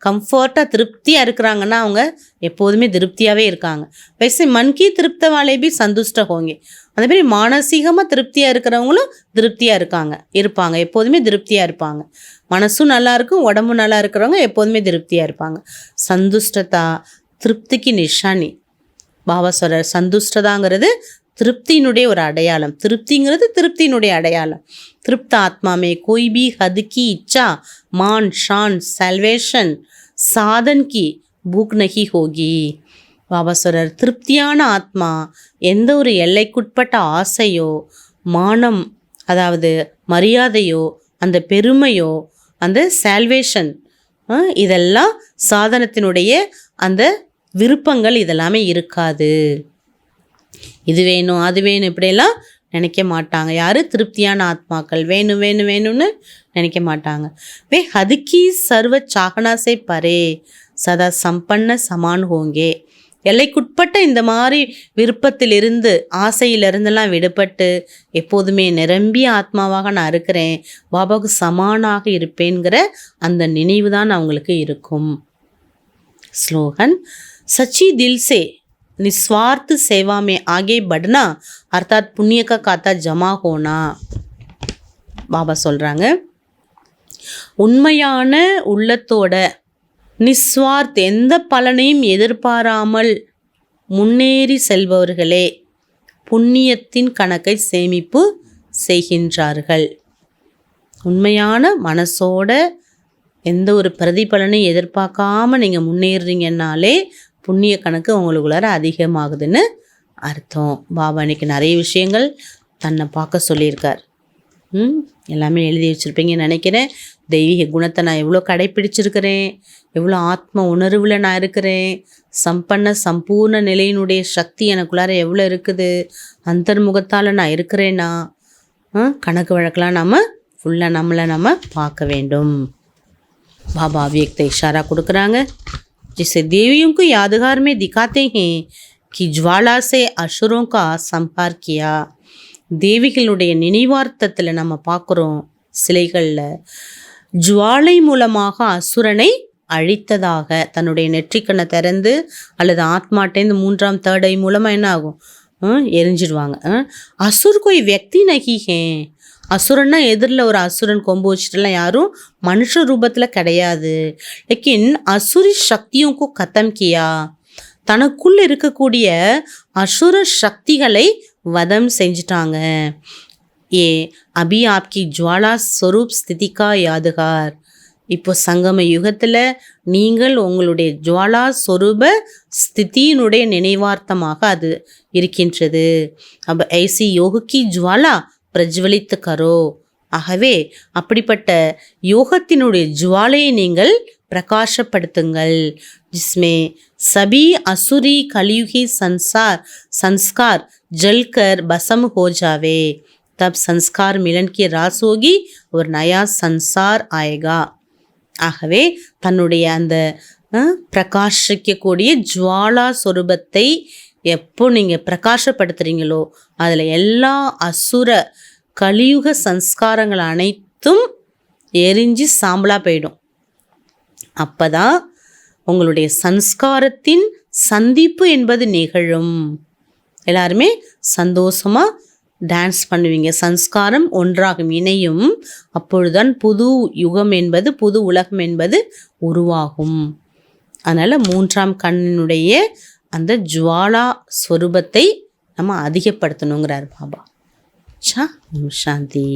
கம்ஃபர்ட்டாக திருப்தியாக இருக்கிறாங்கன்னா அவங்க எப்போதுமே திருப்தியாகவே இருக்காங்க. வயசு மன்கி திருப்த வாலே பி சந்துஷ்ட ஹோங்க, அந்த மாதிரி மானசீகமாக திருப்தியாக இருக்கிறவங்களும் திருப்தியாக இருப்பாங்க, எப்போதுமே திருப்தியாக இருப்பாங்க. மனசும் நல்லா இருக்கும், உடம்பும் நல்லா இருக்கிறவங்க எப்போதுமே திருப்தியாக இருப்பாங்க. சந்துஷ்டதா திருப்திக்கு நிஷானி. பாபா சொல்கிறார், சந்துஷ்டதாங்கிறது திருப்தியினுடைய ஒரு அடையாளம். திருப்திங்கிறது திருப்தியினுடைய அடையாளம். திருப்த ஆத்மாமே கோய் பி ஹத் கி இச்சா मान शान सैल्वेशन साधन की भूख नहीं होगी. பாபா சொல்கிறார், திருப்தியான ஆத்மா எந்த ஒரு எல்லைக்குட்பட்ட ஆசையோ மானம், அதாவது மரியாதையோ அந்த பெருமையோ அந்த சால்வேஷன், இதெல்லாம் சாதனத்தினுடைய அந்த விருப்பங்கள் இதெல்லாமே இருக்காது. இது வேணும் அது வேணும் இப்படியெல்லாம் நினைக்க மாட்டாங்க. யார்? திருப்தியான ஆத்மாக்கள். வேணும் வேணும் வேணும்னு நினைக்க மாட்டாங்க. வே ஹதுக்கி சர்வ சாகனாசே பரே சதா சம்பன்ன சமான் ஹோங்கே. எல்லைக்குட்பட்ட இந்த மாதிரி விருப்பத்திலிருந்து ஆசையிலிருந்தெல்லாம் விடுபட்டு எப்போதுமே நிரம்பிய ஆத்மாவாக நான் இருக்கிறேன், பாபாவுக்கு சமானாக இருப்பேங்கிற அந்த நினைவு தான் அவங்களுக்கு இருக்கும். ஸ்லோகன், सच्ची दिल से निस्वार्थ सेवा में आगे बढ़ना अर्थात पुण्य का खाता जमा होना. பாபா சொல்கிறாங்க, உண்மையான உள்ளத்தோட நிஸ்வார்த் எந்த பலனையும் எதிர்பாராமல் முன்னேறி செல்பவர்களே புண்ணியத்தின் கணக்கை சேமிப்பு செய்கின்றார்கள். உண்மையான மனசோட எந்த ஒரு பிரதிபலனையும் எதிர்பார்க்காம நீங்கள் முன்னேறீங்கன்னாலே புண்ணிய கணக்கு உங்களுக்குள்ளார அதிகமாகுதுன்னு அர்த்தம். பாபா இன்னைக்கு நிறைய விஷயங்கள் தன்னை பார்க்க சொல்லியிருக்கார். எல்லாமே எழுதி வச்சுருப்பீங்கன்னு நினைக்கிறேன். தெய்வீக குணத்தை நான் எவ்வளோ கடைப்பிடிச்சிருக்கிறேன், எவ்வளோ ஆத்ம உணர்வில் நான் இருக்கிறேன், சம்பன்ன சம்பூர்ண நிலையினுடைய சக்தி எனக்குள்ளார எவ்வளோ இருக்குது, அந்தர்முகத்தால் நான் இருக்கிறேன்னா கணக்கு வழக்கெலாம் நம்ம ஃபுல்லாக நம்ம பார்க்க வேண்டும். பாபா அவ்யக்த இஷாரா கொடுக்குறாங்க. जिसे देवियों को यादगार में दिखाते हैं कि ज्वाला से असुरों का संहार किया. தேவிகளுடைய நினைவார்த்தத்தில் நம்ம பார்க்குறோம், சிலைகளில் ஜுவாலை மூலமாக அசுரனை அழித்ததாக தன்னுடைய நெற்றிக்கண்ணை திறந்து அல்லது ஆத்மாட்டேந்து 3ஆம் தேர்ட் ஐ மூலமாக என்ன ஆகும், எரிஞ்சிடுவாங்க. அசுர் கோய் வியக்தி நகி ஹே. அசுரன்னா எதிரில் ஒரு அசுரன் கொம்பு வச்சுட்டுலாம் யாரும் மனுஷ ரூபத்தில் கிடையாது. லேக்கின் அசுரி சக்தியும் கத்தம் கியா, தனக்குள்ள இருக்கக்கூடிய அசுர சக்திகளை வதம் செஞ்சிட்டாங்க. ஏ அபி ஆப்கி ஜுவாலா ஸ்வரூப் ஸ்திதிகா யாதுகார். இப்போ சங்கம யுகத்தில் நீங்கள் உங்களுடைய ஜுவாலா ஸ்வரூப ஸ்திதியினுடைய நினைவார்த்தமாக அது இருக்கின்றது. அப்போ ஐசி யோகக்கி ஜுவாலா பிரஜ்வலித்து கரோ. ஆகவே அப்படிப்பட்ட யோகத்தினுடைய ஜுவாலையை நீங்கள் பிரகாசப்படுத்துங்கள். जिसमें सभी असुरी कलयुगी संस्कार जलकर भस्म हो जावे, तब संस्कार मिलन की रास होगी और नया संसार आएगा. ஆகவே தன்னுடைய அந்த பிரகாசிக்கக்கூடிய ஜுவாலா சொரூபத்தை எப்போ நீங்கள் பிரகாசப்படுத்துகிறீங்களோ அதில் எல்லா அசுர கலியுக சம்ஸ்காரங்கள் அனைத்தும் எரிஞ்சு சாம்பலாக போயிடும். அப்போ தான் உங்களுடைய சன்ஸ்காரத்தின் சந்திப்பு என்பது நிகழும். எல்லாருமே சந்தோஷமாக டான்ஸ் பண்ணுவீங்க. சன்ஸ்காரம் ஒன்றாகும், இணையும். அப்பொழுதுதான் புது யுகம் என்பது, புது உலகம் என்பது உருவாகும். அதனால் 3ஆம் கண்ணினுடைய அந்த ஜுவாலா ஸ்வரூபத்தை நம்ம அதிகப்படுத்தணுங்கிறார் பாபா. சாந்தி.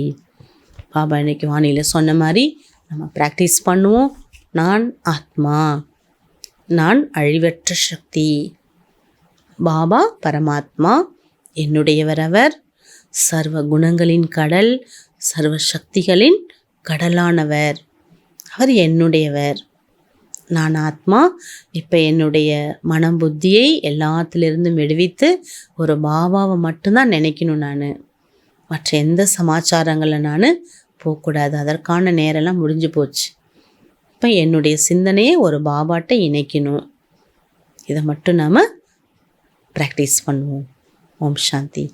பாபா இன்னைக்கு வானிலையில் சொன்ன மாதிரி நம்ம ப்ராக்டிஸ் பண்ணுவோம். நான் ஆத்மா, நான் அழிவற்ற சக்தி. பாபா பரமாத்மா என்னுடையவர். அவர் சர்வ குணங்களின் கடல், சர்வ சக்திகளின் கடலானவர். அவர் என்னுடையவர். நான் ஆத்மா. இப்போ என்னுடைய மனம் புத்தியை எல்லாத்திலிருந்தும் விடுவித்து ஒரு பாபாவை மட்டும்தான் நினைக்கணும். நான் மற்ற எந்த சமாச்சாரங்களில் நான் போகக்கூடாது. அதற்கான நேரம்லாம் முடிஞ்சு போச்சு. இப்போ என்னுடைய சிந்தனையை ஒரு பாபாட்ட இணைக்கணும். இதை மட்டும் நாம் ப்ராக்டிஸ் பண்ணுவோம். ஓம் சாந்தி.